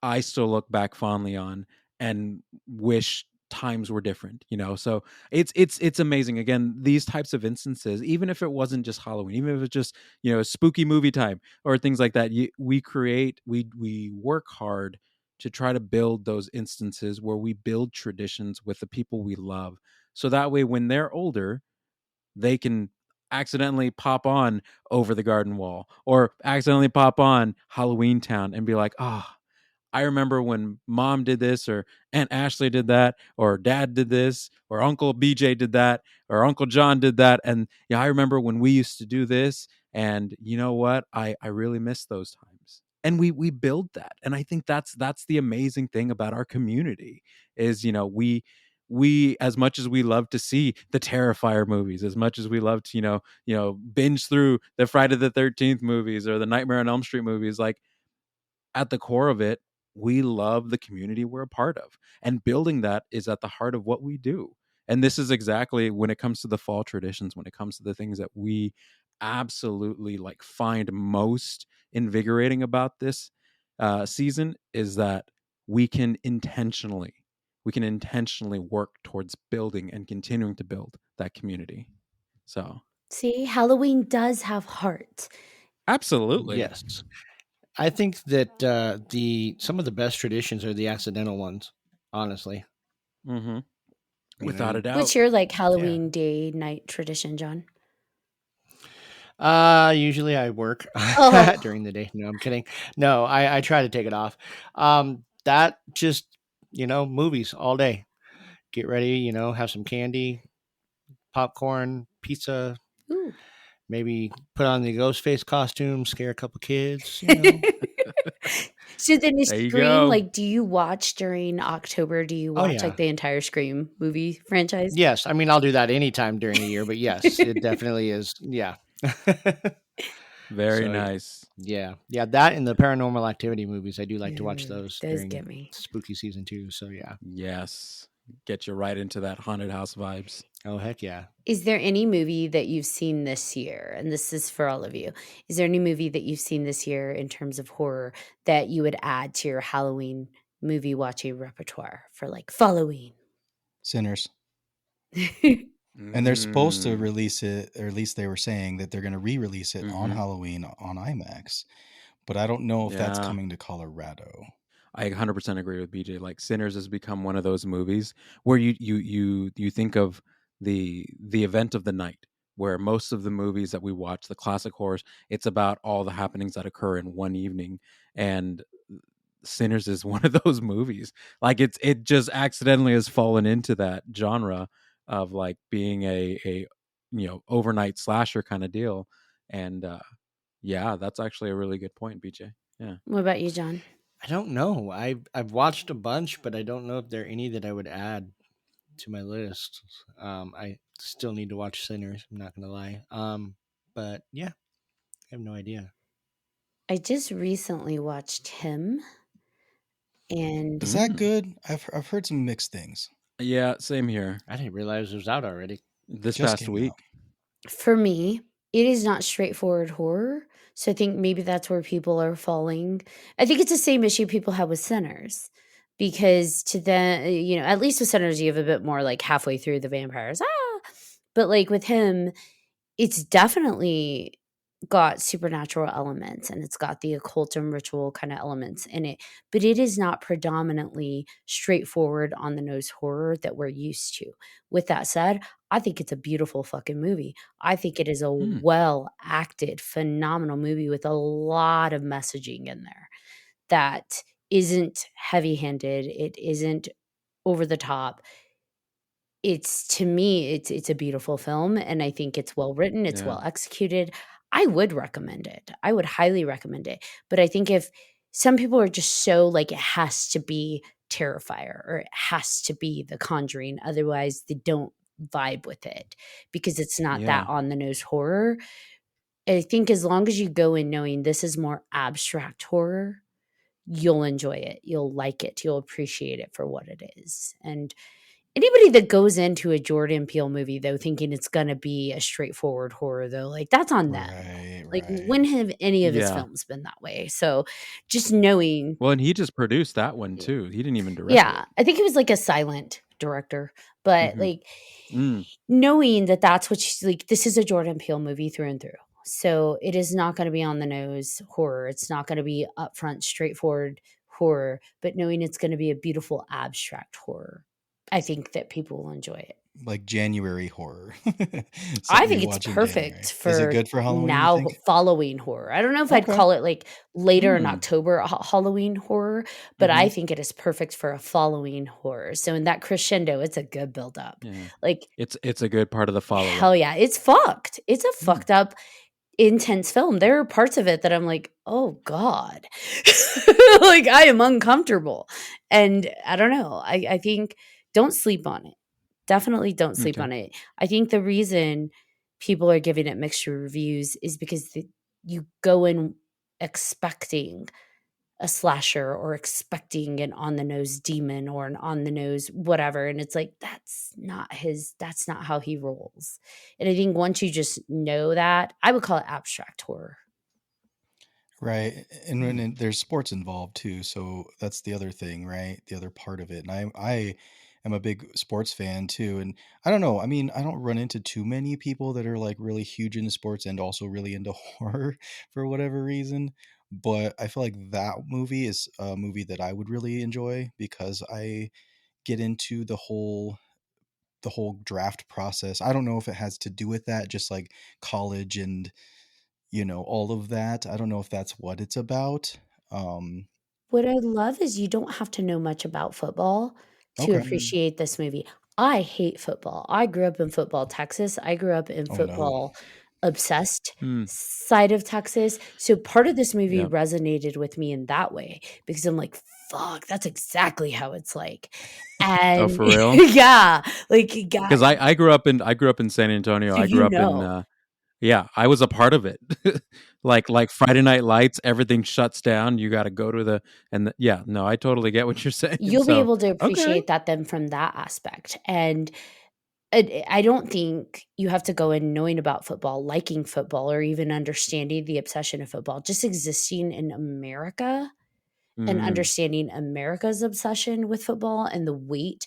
I still look back fondly on and wish times were different. So it's amazing. Again, these types of instances, even if it wasn't just Halloween, even if it's just spooky movie time or things like that, we work hard to try to build those instances where we build traditions with the people we love, so that way when they're older, they can accidentally pop on Over the Garden Wall or accidentally pop on Halloween Town and be like, I remember when mom did this, or Aunt Ashley did that, or dad did this, or Uncle BJ did that, or Uncle John did that. And yeah, I remember when we used to do this. And you know what? I really miss those times. And we build that. And I think that's the amazing thing about our community is, we, as much as we love to see the Terrifier movies, as much as we love to, binge through the Friday the 13th movies or the Nightmare on Elm Street movies, like, at the core of it, we love the community we're a part of. And building that is at the heart of what we do. And this is exactly when it comes to the fall traditions, when it comes to the things that we absolutely like find most invigorating about this season, is that we can intentionally work towards building and continuing to build that community. So See, Halloween does have heart. absolutely. yes. I think that the some of the best traditions are the accidental ones, honestly. Mm-hmm. Without a What's doubt. your like Yeah. Halloween day night tradition, John? Usually I work Oh, during the day. No, I'm kidding. No, I try to take it off. That just, movies all day. Get ready, have some candy, popcorn, pizza, ooh. maybe put on the ghost face costume, scare a couple kids, So then is There you Scream, go. like, do you watch during October? Do you Oh watch yeah. like the entire Scream movie franchise? Yes, I mean I'll do that anytime during the year, but yes, it definitely is. Yeah. Very So nice. yeah, yeah, that and the paranormal activity movies, I do like to watch Ooh, those those during get me. spooky season too. So yeah. Yes. Get you right into that haunted house vibes. Oh heck yeah. Is there any movie that you've seen this year, and this is for all of you, is there any movie that you've seen this year in terms of horror that you would add to your Halloween movie watching repertoire for like Halloween? Sinners. And they're supposed to Mm. release it, or at least they were saying that they're going to re-release it on Mm-hmm. Halloween on IMAX. But I don't know if that's Yeah. coming to Colorado. I 100% agree with BJ. Like Sinners has become one of those movies where you think of the event of the night, where most of the movies that we watch, the classic horrors, it's about all the happenings that occur in one evening, and Sinners is one of those movies. Like it just accidentally has fallen into that genre of like being a overnight slasher kind of deal, and yeah, that's actually a really good point, BJ. Yeah. What about you, John? I don't know. I've watched a bunch, but I don't know if there are any that I would add to my list. I still need to watch Sinners. I'm not gonna lie. But yeah, I have no idea. I just recently watched him, and Is that Mm. good? I've heard some mixed things. Yeah, same here. I didn't realize it was out already. This Just past came out. week. for me, it is not straightforward horror. So I think maybe that's where people are falling. I think it's the same issue people have with Sinners. Because to them, at least with Sinners, you have a bit more like halfway through the vampires. Ah! But like with him, it's definitely got supernatural elements and it's got the occult and ritual kind of elements in it, but it is not predominantly straightforward on the nose horror that we're used to. With that said, I think it's a beautiful fucking movie. I think it is a Mm, well acted, phenomenal movie with a lot of messaging in there that isn't heavy handed, it isn't over the top. It's to me, it's a beautiful film, and I think it's well written, it's yeah. well executed. I would recommend it. I would highly recommend it, but I think if some people are just so like, it has to be Terrifier or it has to be The Conjuring, otherwise they don't vibe with it because it's not that Yeah. on the nose horror. I think as long as you go in knowing this is more abstract horror, you'll enjoy it, you'll like it, you'll appreciate it for what it is, and anybody that goes into a Jordan Peele movie, though, thinking it's gonna be a straightforward horror, though, like, that's on them. Right, Like, right. when have any of his Yeah. films been that way? So, just knowing Well, and he just produced that one y too. He didn't even direct yeah, it. I think he was, like, a silent director, but, Mhm. like, Mm, knowing that that's what she's like, this is a Jordan Peele movie through and through. So, it is not gonna be on the nose horror, it's not gonna be upfront, straightforward horror, but knowing it's gonna be a beautiful abstract horror, I think that people will enjoy it. Like January horror. I Something think you it's watch in January. perfect Is it for good for Halloween, you now think? following horror. I don't know if I'd Okay. call it like later in mm, October Halloween horror, but Mm-hmm. I think it is perfect for a following horror. So in that crescendo, it's a good build up. yeah. Like It's a good part of the hell follow-up. yeah, it's fucked. It's a Mm, fucked up intense film. There are parts of it that I'm like, "Oh god." Like, I am uncomfortable. And I don't know, I think don't sleep on it. Definitely don't sleep m'kay. on it. I think the reason people are giving it mixed reviews is because you go in expecting a slasher or expecting an on the nose demon or an on the nose whatever, and it's like, that's not how he rolls. And I think once you just know that, I would call it abstract horror. Right. And when Mm, there's sports involved too, so that's the other thing, right? The other part of it. And I am a big sports fan too. And I don't know, I mean, I don't run into too many people that are like really huge into sports and also really into horror for whatever reason. But I feel like that movie is a movie that I would really enjoy because I get into the whole the whole draft process. I don't know if it has to do with that, just like college and all of that. I don't know if that's what it's about. Um, What I love is you don't have to know much about football to okay. Mm. appreciate this movie. I hate football. I grew up in football Texas. I grew up in Oh no. football obsessed Mm. side of Texas. So part of this movie Yeah. resonated with me in that way because I'm like, fuck, that's exactly how it's like. Oh, And for real? yeah, like God, Because I grew up in San Antonio. so I grew you up in know. yeah, I was a part of it. Like Friday Night Lights, everything shuts down. You got to go to yeah. No, I totally get what you're saying. You'll be So able to okay. appreciate that then from that aspect. And I don't think you have to go in knowing about football, liking football, or even understanding the obsession of football. Just existing in America and Mm. understanding America's obsession with football and the weight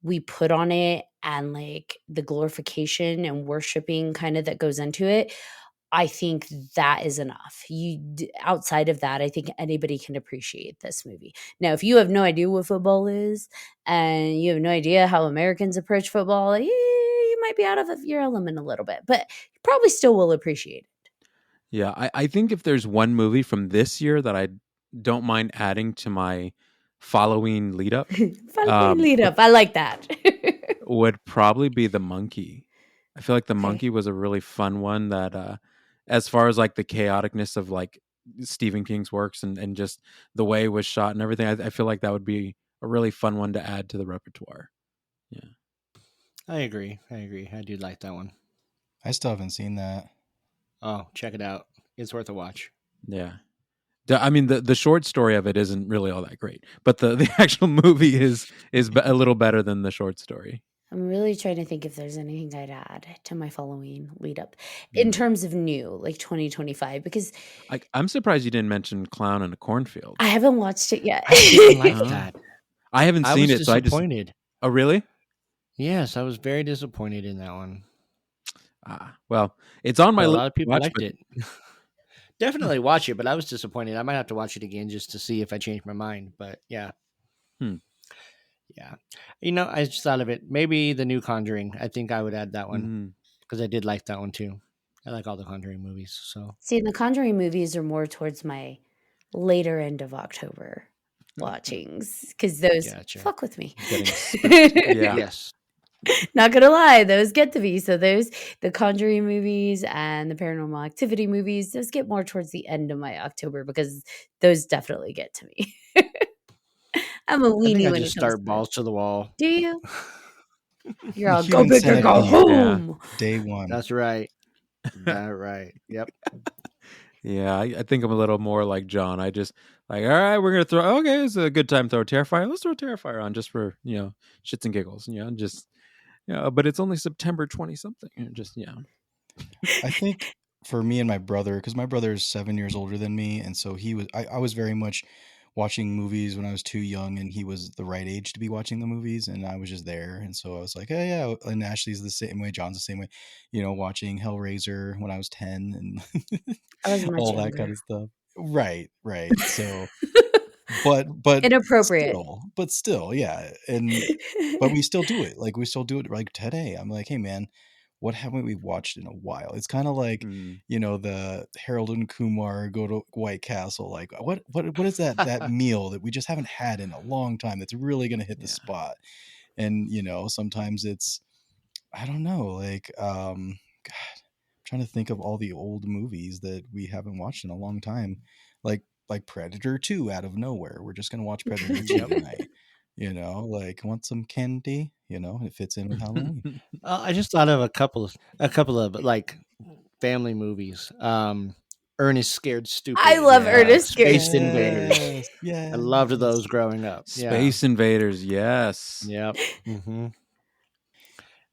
we put on it and like the glorification and worshiping kind of that goes into it. I think that is enough. Outside of that, I think anybody can appreciate this movie. Now, if you have no idea what football is and you have no idea how Americans approach football, you might be out of your element a little bit, but you probably still will appreciate Yeah, I think if there's one movie from this year that I don't mind adding to my following lead up, it. Following lead would up, I like that. would probably be The Monkey. I feel like The Okay. Monkey was a really fun one that as far as like the chaoticness of like Stephen King's works and just the way it was shot and everything, I feel like that would be a really fun one to add to the repertoire. Yeah. I agree. I do like that one. I still haven't seen that. Oh, check it out. It's worth a watch. Yeah. I mean, the short story of it isn't really all that great, but the actual movie is a little better than the short story. I'm really trying to think if there's anything I'd add to my following lead up in Mm. terms of new, like 2025, because I'm surprised you didn't mention Clown in a Cornfield. I haven't watched it yet. I actually didn't like Oh. that. I haven't I seen was it, so I just. disappointed. Oh, really? Yes, I was very disappointed in that one. Well, it's on my But a list lot of to people watch, liked but it. Definitely watch it, but I was disappointed. I might have to watch it again just to see if I change my mind. But yeah. Hmm. Yeah. I just thought of it. Maybe the new Conjuring. I think I would add that one Mm. because I did like that one too. I like all the Conjuring movies. So See, the Conjuring movies are more towards my later end of October watchings because those gotcha. fuck with me. Getting spooked. Yeah. Yes. Not gonna lie, those get to me. So the Conjuring movies and the Paranormal Activity movies, those get more towards the end of my October because those definitely get to me. I'm a I think weenie I when it just comes to start that. balls to the wall. Do you? You're all go Human big or go centipede, Yeah. home. day one. That's right. That right. Yep. Yeah, I think I'm a little more like John. I just like, all right, we're gonna throw. Okay, it's a good time to throw Terrifier. Let's throw Terrifier on just for shits and giggles. Just but it's only September 20 something. Just I think for me and my brother, because my brother is 7 years older than me, and so I was very much watching movies when I was too young, and he was the right age to be watching the movies, and I was just there, and so I was like, hey, yeah, and Ashley's the same way, John's the same way, watching Hellraiser when I was 10 and I was much all that kind younger. of stuff. Right. So, but Inappropriate. still, yeah, but we still do it. Like we still do it like today. I'm like, hey man, what haven't we watched in a while? It's kind of like, mm, the Harold and Kumar go to White Castle. Like what is that meal that we just haven't had in a long time that's really gonna hit the yeah. spot? And sometimes it's, I don't know, like God, I'm trying to think of all the old movies that we haven't watched in a long time. Like Predator 2 out of nowhere. We're just gonna watch Predator 2 Yep. tonight. Like want some candy, it fits in with Halloween. I just thought of a couple of like family movies. Ernest Scared I Stupid. love Ernest Scared Space Stupid. Invaders. Yes, I loved yes. those growing up. Yeah. Space Invaders, yes. Yep. Mm-hmm.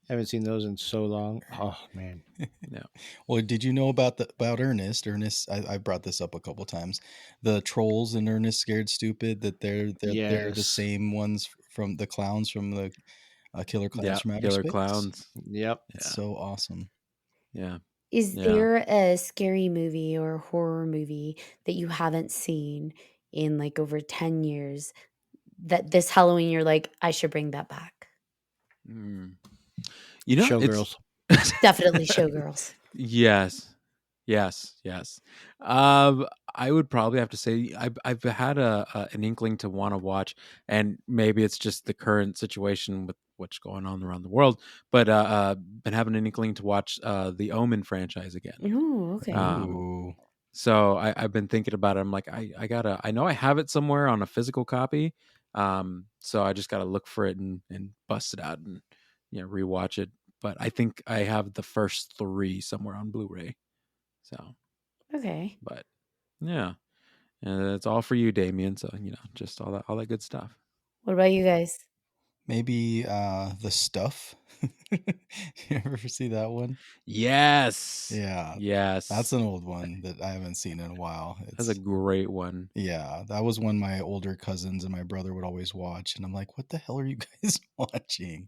Haven't seen those in so long. Oh man. No. Well, did you know about Ernest? Ernest, I brought this up a couple times. The trolls in Ernest Scared Stupid, that they're the Yes. same ones from the clowns from the Killer Clowns Yeah, from Outer Killer Space. Clowns. Yep. It's Yeah. so awesome. Yeah. Is Yeah. there a scary movie or horror movie that you haven't seen in like over 10 years that this Halloween you're like, I should bring that back? Mm. You know, it's Showgirls. Definitely Showgirls. yes, yes. I would probably have to say I've had an inkling to want to watch, and maybe it's just the current situation with what's going on around the world, but been having an inkling to watch the Omen franchise again. Oh, okay. Ooh. So I've been thinking about it. I'm like, I gotta. I know I have it somewhere on a physical copy. So I just gotta look for it and bust it out and rewatch it. But I think I have the first 3 somewhere on Blu-ray. So, Okay. but yeah, and it's all for you, Damien. So just all that good stuff. What about you guys? Maybe The Stuff. You ever see that one? Yes. Yeah. Yes. That's an old one that I haven't seen in a while. That's a great one. Yeah, that was one my older cousins and my brother would always watch, and I'm like, "What the hell are you guys watching?"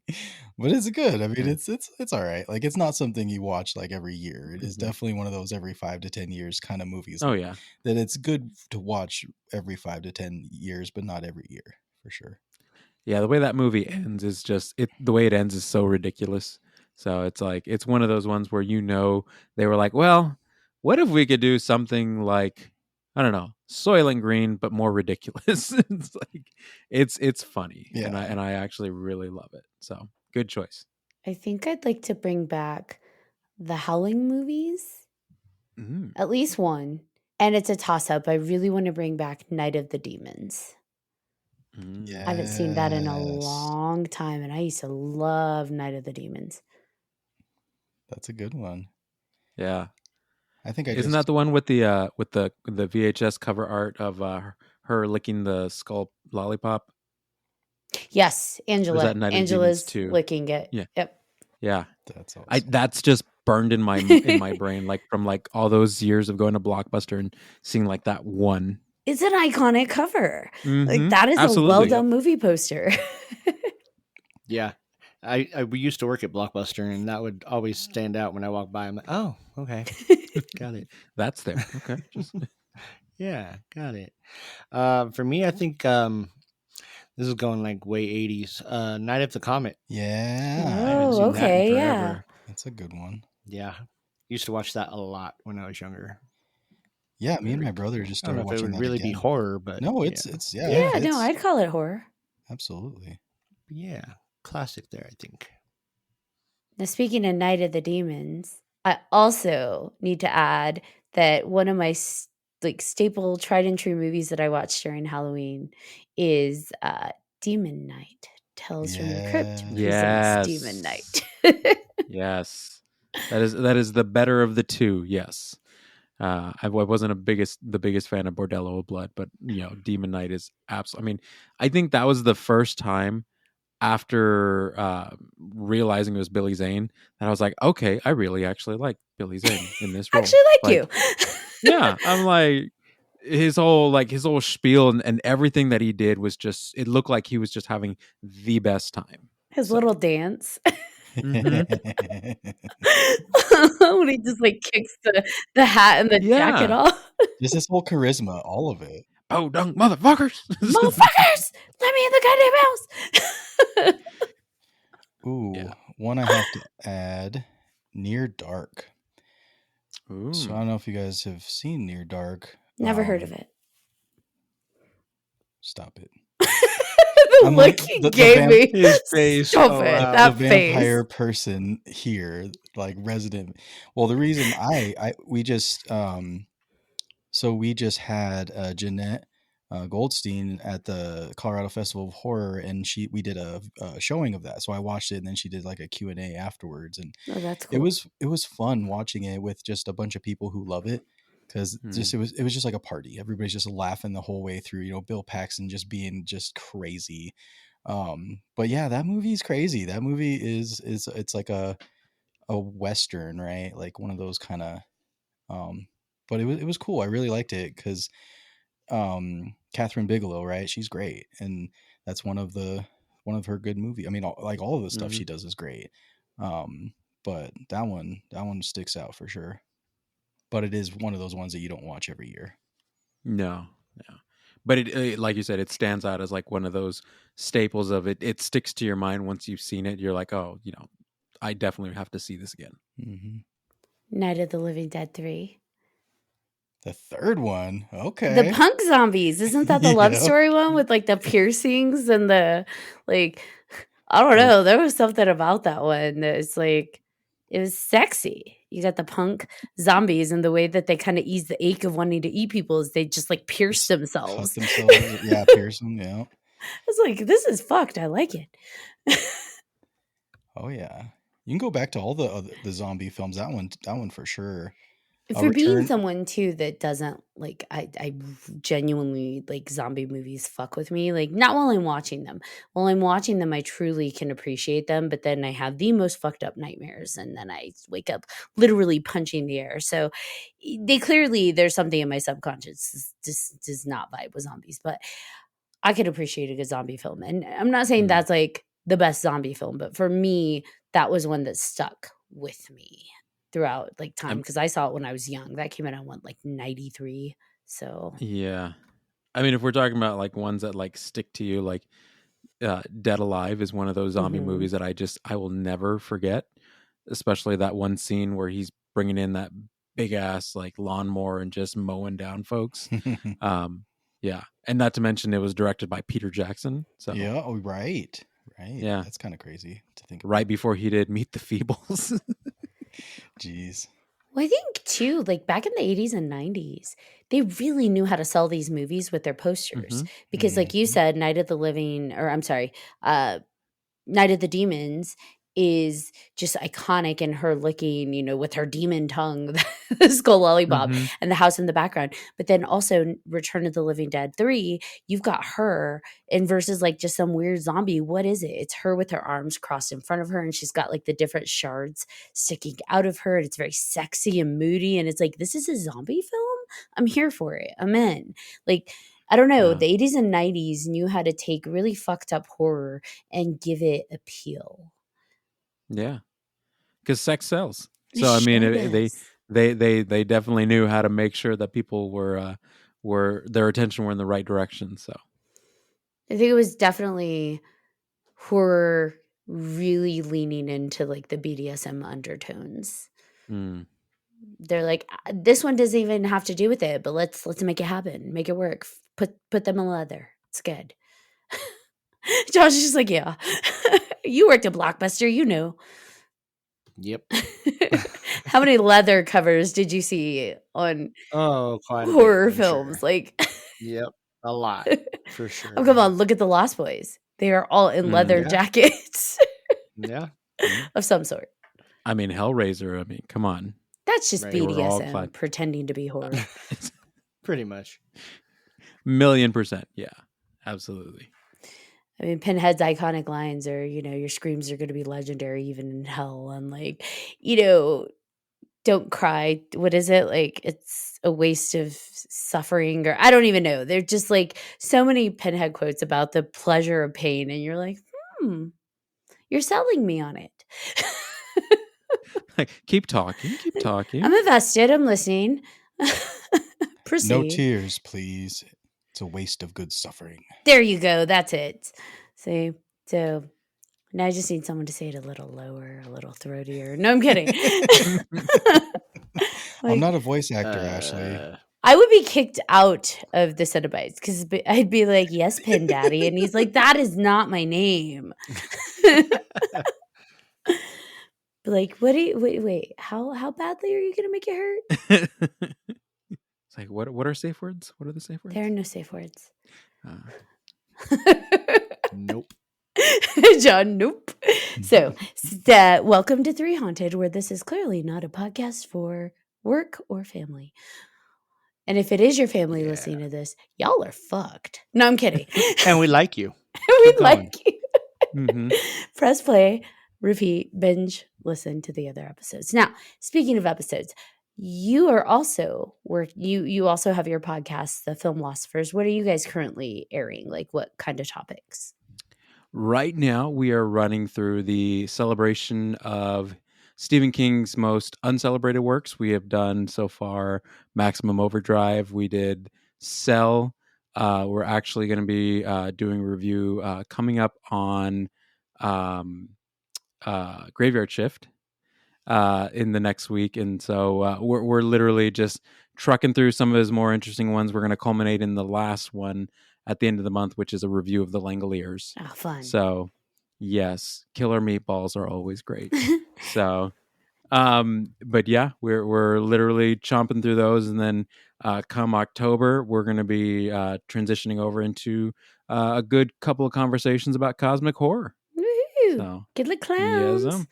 But it's good. I mean, Yeah. it's all right. Like, it's not something you watch like every year. It is Mhm. definitely one of those every 5 to 10 years kind of movies. Oh yeah. That it's good to watch every 5 to 10 years, but not every year for sure. Yeah, the way that movie ends is just the way it ends is so ridiculous. So it's like it's one of those ones where they were like, well, what if we could do something like I don't know, Soylent Green but more ridiculous? It's like it's funny, Yeah. and I actually really love it. So good choice. I think I'd like to bring back the Howling movies, Mm. at least one. And it's a toss-up. I really want to bring back Night of the Demons. Mm. I haven't seen that in a Yes. long time, and I used to love Night of the Demons. That's a good one. Yeah, I think isn't that the one with the VHS cover art of her licking the skull lollipop? Yes, Or is Angela. that Night of the Demons Angela's too? licking it. Yeah. Yep. Yeah. That's awesome. That's just burned in my brain, like from like all those years of going to Blockbuster and seeing like that one. It's an iconic cover. Like Mhm. that is a Absolutely. well done movie poster. Yeah. We used to work at Blockbuster, and that would always stand out when I walked by. I'm like, oh, okay, got it. That's there. Okay. Yeah, got it. For me, I think this is going like way 80s. Night of the Comet. I haven't Oh, seen that in okay, yeah. forever. That's a good one. Yeah, used to watch that a lot when I was younger. Yeah, me and Very my brother cool. just I don't started know if it watching would that really be again. horror, but No, yeah. it's Yeah, no, it's I'd call it horror. absolutely. Yeah, classic there, I think. Now, speaking of Night of the Demons, I also need to add that one of my staple tried and true movies that I watched during Halloween is Demon Night. Tales from the Crypt presents Demon Yes. Night. Yes. That is the better of the two. Yes. I wasn't the biggest fan of Bordello of Blood, but Demon Knight is absolutely. I mean, I think that was the first time after realizing it was Billy Zane that I was like, okay, I really actually like Billy Zane in this role. Actually, like you. Yeah, I'm like his whole spiel and everything that he did was just. It looked like he was just having the best time. His little dance. Mhm. When he just like kicks the hat and the jacket Yeah. off. Just his whole charisma, all of it. Oh, dunk motherfuckers! Motherfuckers! Let me in the goddamn house! Ooh, Yeah. one I have to add, Near Dark. Ooh. So I don't know if you guys have seen Near Dark. Never heard of it. Stop it. The I'm look like, he the gave me. His face. Stop Oh, it. wow. That the face. vampire person here, like resident. Well, the reason we just so we just had Jeanette Goldstein at the Colorado Festival of Horror, and we did a showing of that. So I watched it, and then she did like a Q&A afterwards, and Oh, that's cool. it was fun watching it with just a bunch of people who love it, because just it was just like a party. Everybody's just laughing the whole way through. Bill Paxton just being just crazy. But yeah, that movie is crazy. That movie is it's like a western, right? Like one of those kind of but it was cool. I really liked it because Catherine Bigelow, right? She's great, and that's one of her good movie. I mean, all of the stuff she does is great. But that one sticks out for sure. But it is one of those ones that you don't watch every year. No. But it like you said, it stands out as like one of those staples of it. It sticks to your mind once you've seen it. You're like, oh, I definitely have to see this again. Mm-hmm. Night of the Living Dead 3. The third one. Okay. The punk zombies. Isn't that the love Yep. story one with like the piercings and the like? I don't know. There was something about that one that was like, it was sexy. You got the punk zombies, and the way that they kind of ease the ache of wanting to eat people is they just like pierce Just cut themselves. themselves. Yeah, pierce them. Yeah. It's like, this is fucked. I like it. Oh yeah. You can go back to all the zombie films. That one for sure. For being Return. someone too that doesn't like, I genuinely like zombie movies fuck with me. Like, not while I'm watching them. While I'm watching them, I truly can appreciate them, but then I have the most fucked up nightmares, and then I wake up literally punching the air. So there's something in my subconscious just does not vibe with zombies, but I could appreciate a good zombie film. And I'm not saying that's like the best zombie film, but for me, that was one that stuck with me throughout like time, because I saw it when I was young. That came out in like 93. So Yeah. I mean, if we're talking about like ones that like stick to you, like Dead Alive is one of those zombie movies that I will never forget, especially that one scene where he's bringing in that big ass like lawnmower and just mowing down folks. Yeah. And not to mention it was directed by Peter Jackson. So Yeah. Oh, right. Yeah. That's kind of crazy to think right about. before he did Meet the Feebles. Jeez. Well, I think too, like back in the 80s and 90s, they really knew how to sell these movies with their posters. Because like you said, Night of the Demons is just iconic, and her licking, with her demon tongue, the skull lollipop, and the house in the background. But then also Return of the Living Dead 3, you've got her in versus like just some weird zombie. What is it? It's her with her arms crossed in front of her, and she's got like the different shards sticking out of her, and it's very sexy and moody. And it's like, this is a zombie film? I'm here for it. I'm in. Like, I don't know. Yeah. The 80s and 90s knew how to take really fucked up horror and give it appeal. Yeah. Because sex sells. It So I mean, sure does. they definitely knew how to make sure that people were their attention were in the right direction. So I think it was definitely horror really leaning into like the BDSM undertones. They're like, this one doesn't even have to do with it, but let's make it happen, make it work. Put them in leather. It's good. Josh is just like, yeah. You worked at Blockbuster, you know. Yep. How many leather covers did you see on Quite a horror bit, I'm films? sure. Like, Yep, a lot for sure. oh, come on, look at the Lost Boys. They are all in leather Yeah. jackets Yeah. of some sort. I mean, Hellraiser. I mean, come on. That's just Right. They were all BDSM pretending to be horror. Pretty much. 1,000,000%. Yeah, absolutely. I mean, Pinhead's iconic lines are, your screams are going to be legendary even in hell. And like, don't cry. What is it? Like, it's a waste of suffering, or I don't even know. They're just like so many Pinhead quotes about the pleasure of pain. And you're like, you're selling me on it. Like, keep talking. Keep talking. I'm invested. I'm listening. Proceed. No tears, please. It's a waste of good suffering. There you go. That's it. See? So now I just need someone to say it a little lower, a little throatier. No, I'm kidding. I'm not a voice actor, Ashley. I would be kicked out of the Cenobites because I'd be like, yes, Pin Daddy. And he's like, that is not my name. But like, wait, how badly are you going to make it hurt? It's like, what are safe words? What are the safe words? There are no safe words. Nope. John, nope. So, welcome to 3Haunted, where this is clearly not a podcast for work or family. And if it is your family listening to this, y'all are fucked. No, I'm kidding. And we like you. We Keep like going. you. Press play, repeat, binge, listen to the other episodes. Now, speaking of episodes, you are also you also have your podcast, the Filmlosophers. What are you guys currently airing? Like, what kind of topics? Right now, we are running through the celebration of Stephen King's most uncelebrated works. We have done so far Maximum Overdrive. We did Cell. We're actually going to be doing a review coming up on Graveyard Shift in the next week, and so we're literally just trucking through some of his more interesting ones. We're going to culminate in the last one at the end of the month, which is a review of the Langoliers. Oh, fun. So yes, killer meatballs are always great. So but yeah, we're literally chomping through those, and then come October we're going to be transitioning over into a good couple of conversations about cosmic horror. Woohoo! So Killer yes, clowns.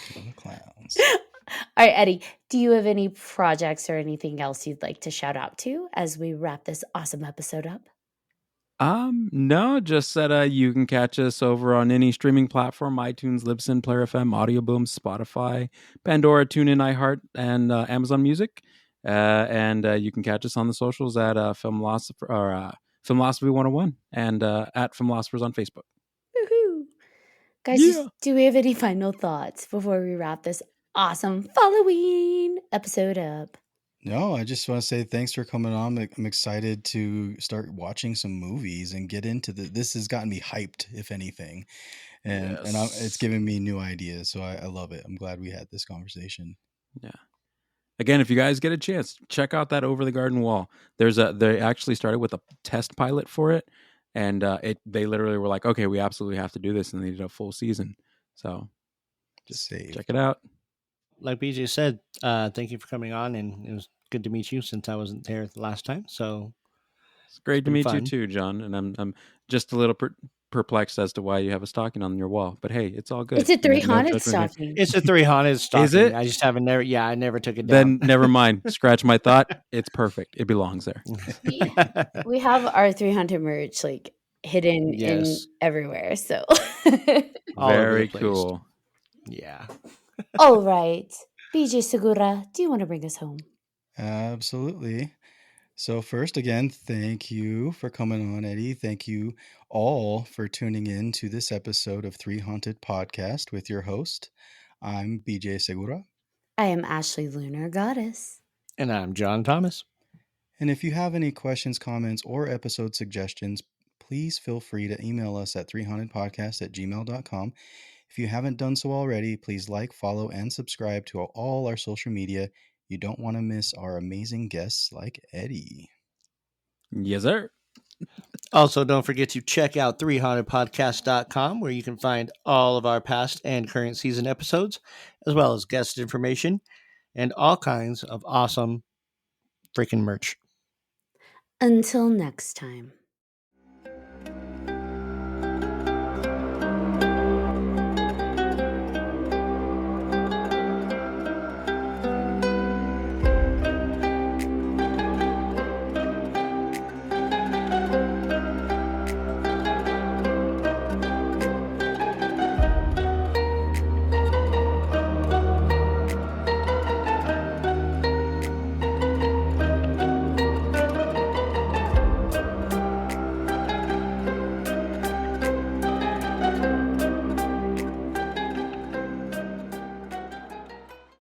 Killer clowns. All right, Eddie, do you have any projects or anything else you'd like to shout out to as we wrap this awesome episode up? No, just that you can catch us over on any streaming platform: iTunes, Libsyn, Player FM, Audio Boom, Spotify, Pandora, TuneIn, iHeart, and Amazon Music. And you can catch us on the socials at Filmlosopher or Filmlosophy 101 and at Filmlosophers on Facebook. Woohoo! Guys, Yeah. do we have any final thoughts before we wrap this awesome Halloween episode up? No, I just want to say thanks for coming on. I'm excited to start watching some movies and get into this has gotten me hyped, if anything. And it's Yes. giving me new ideas. So I love it. I'm glad we had this conversation. Yeah. Again, if you guys get a chance, check out that Over the Garden Wall. They actually started with a test pilot for it, and they literally were like, okay, we absolutely have to do this, and they did a full season. So just check it out. Like BJ said, thank you for coming on, and it was good to meet you since I wasn't there the last time. So it's great to been meet you fun. too, John. And I'm just a little perplexed as to why you have a stocking on your wall, but hey, it's all good. It's a No 3Haunted judgment here. stocking. It's a 3Haunted stocking. Is it? I just haven't never. Yeah, I never took it down. Then never mind. Scratch my thought. It's perfect. It belongs there. We have our 300 merch like hidden in Yes. everywhere. So All over the Very place. cool. Yeah. all right. BJ Segura, do you want to bring us home? Absolutely. So first, again, thank you for coming on, Eddie. Thank you all for tuning in to this episode of 3Haunted Podcast with your host. I'm BJ Segura. I am Ashley Lunar Goddess. And I'm John Thomas. And if you have any questions, comments, or episode suggestions, please feel free to email us at 3hauntedpodcast@gmail.com. If you haven't done so already, please like, follow, and subscribe to all our social media. You don't want to miss our amazing guests like Eddie. Yes, sir. Also, don't forget to check out 3hauntedpodcast.com, where you can find all of our past and current season episodes, as well as guest information and all kinds of awesome freaking merch. Until next time.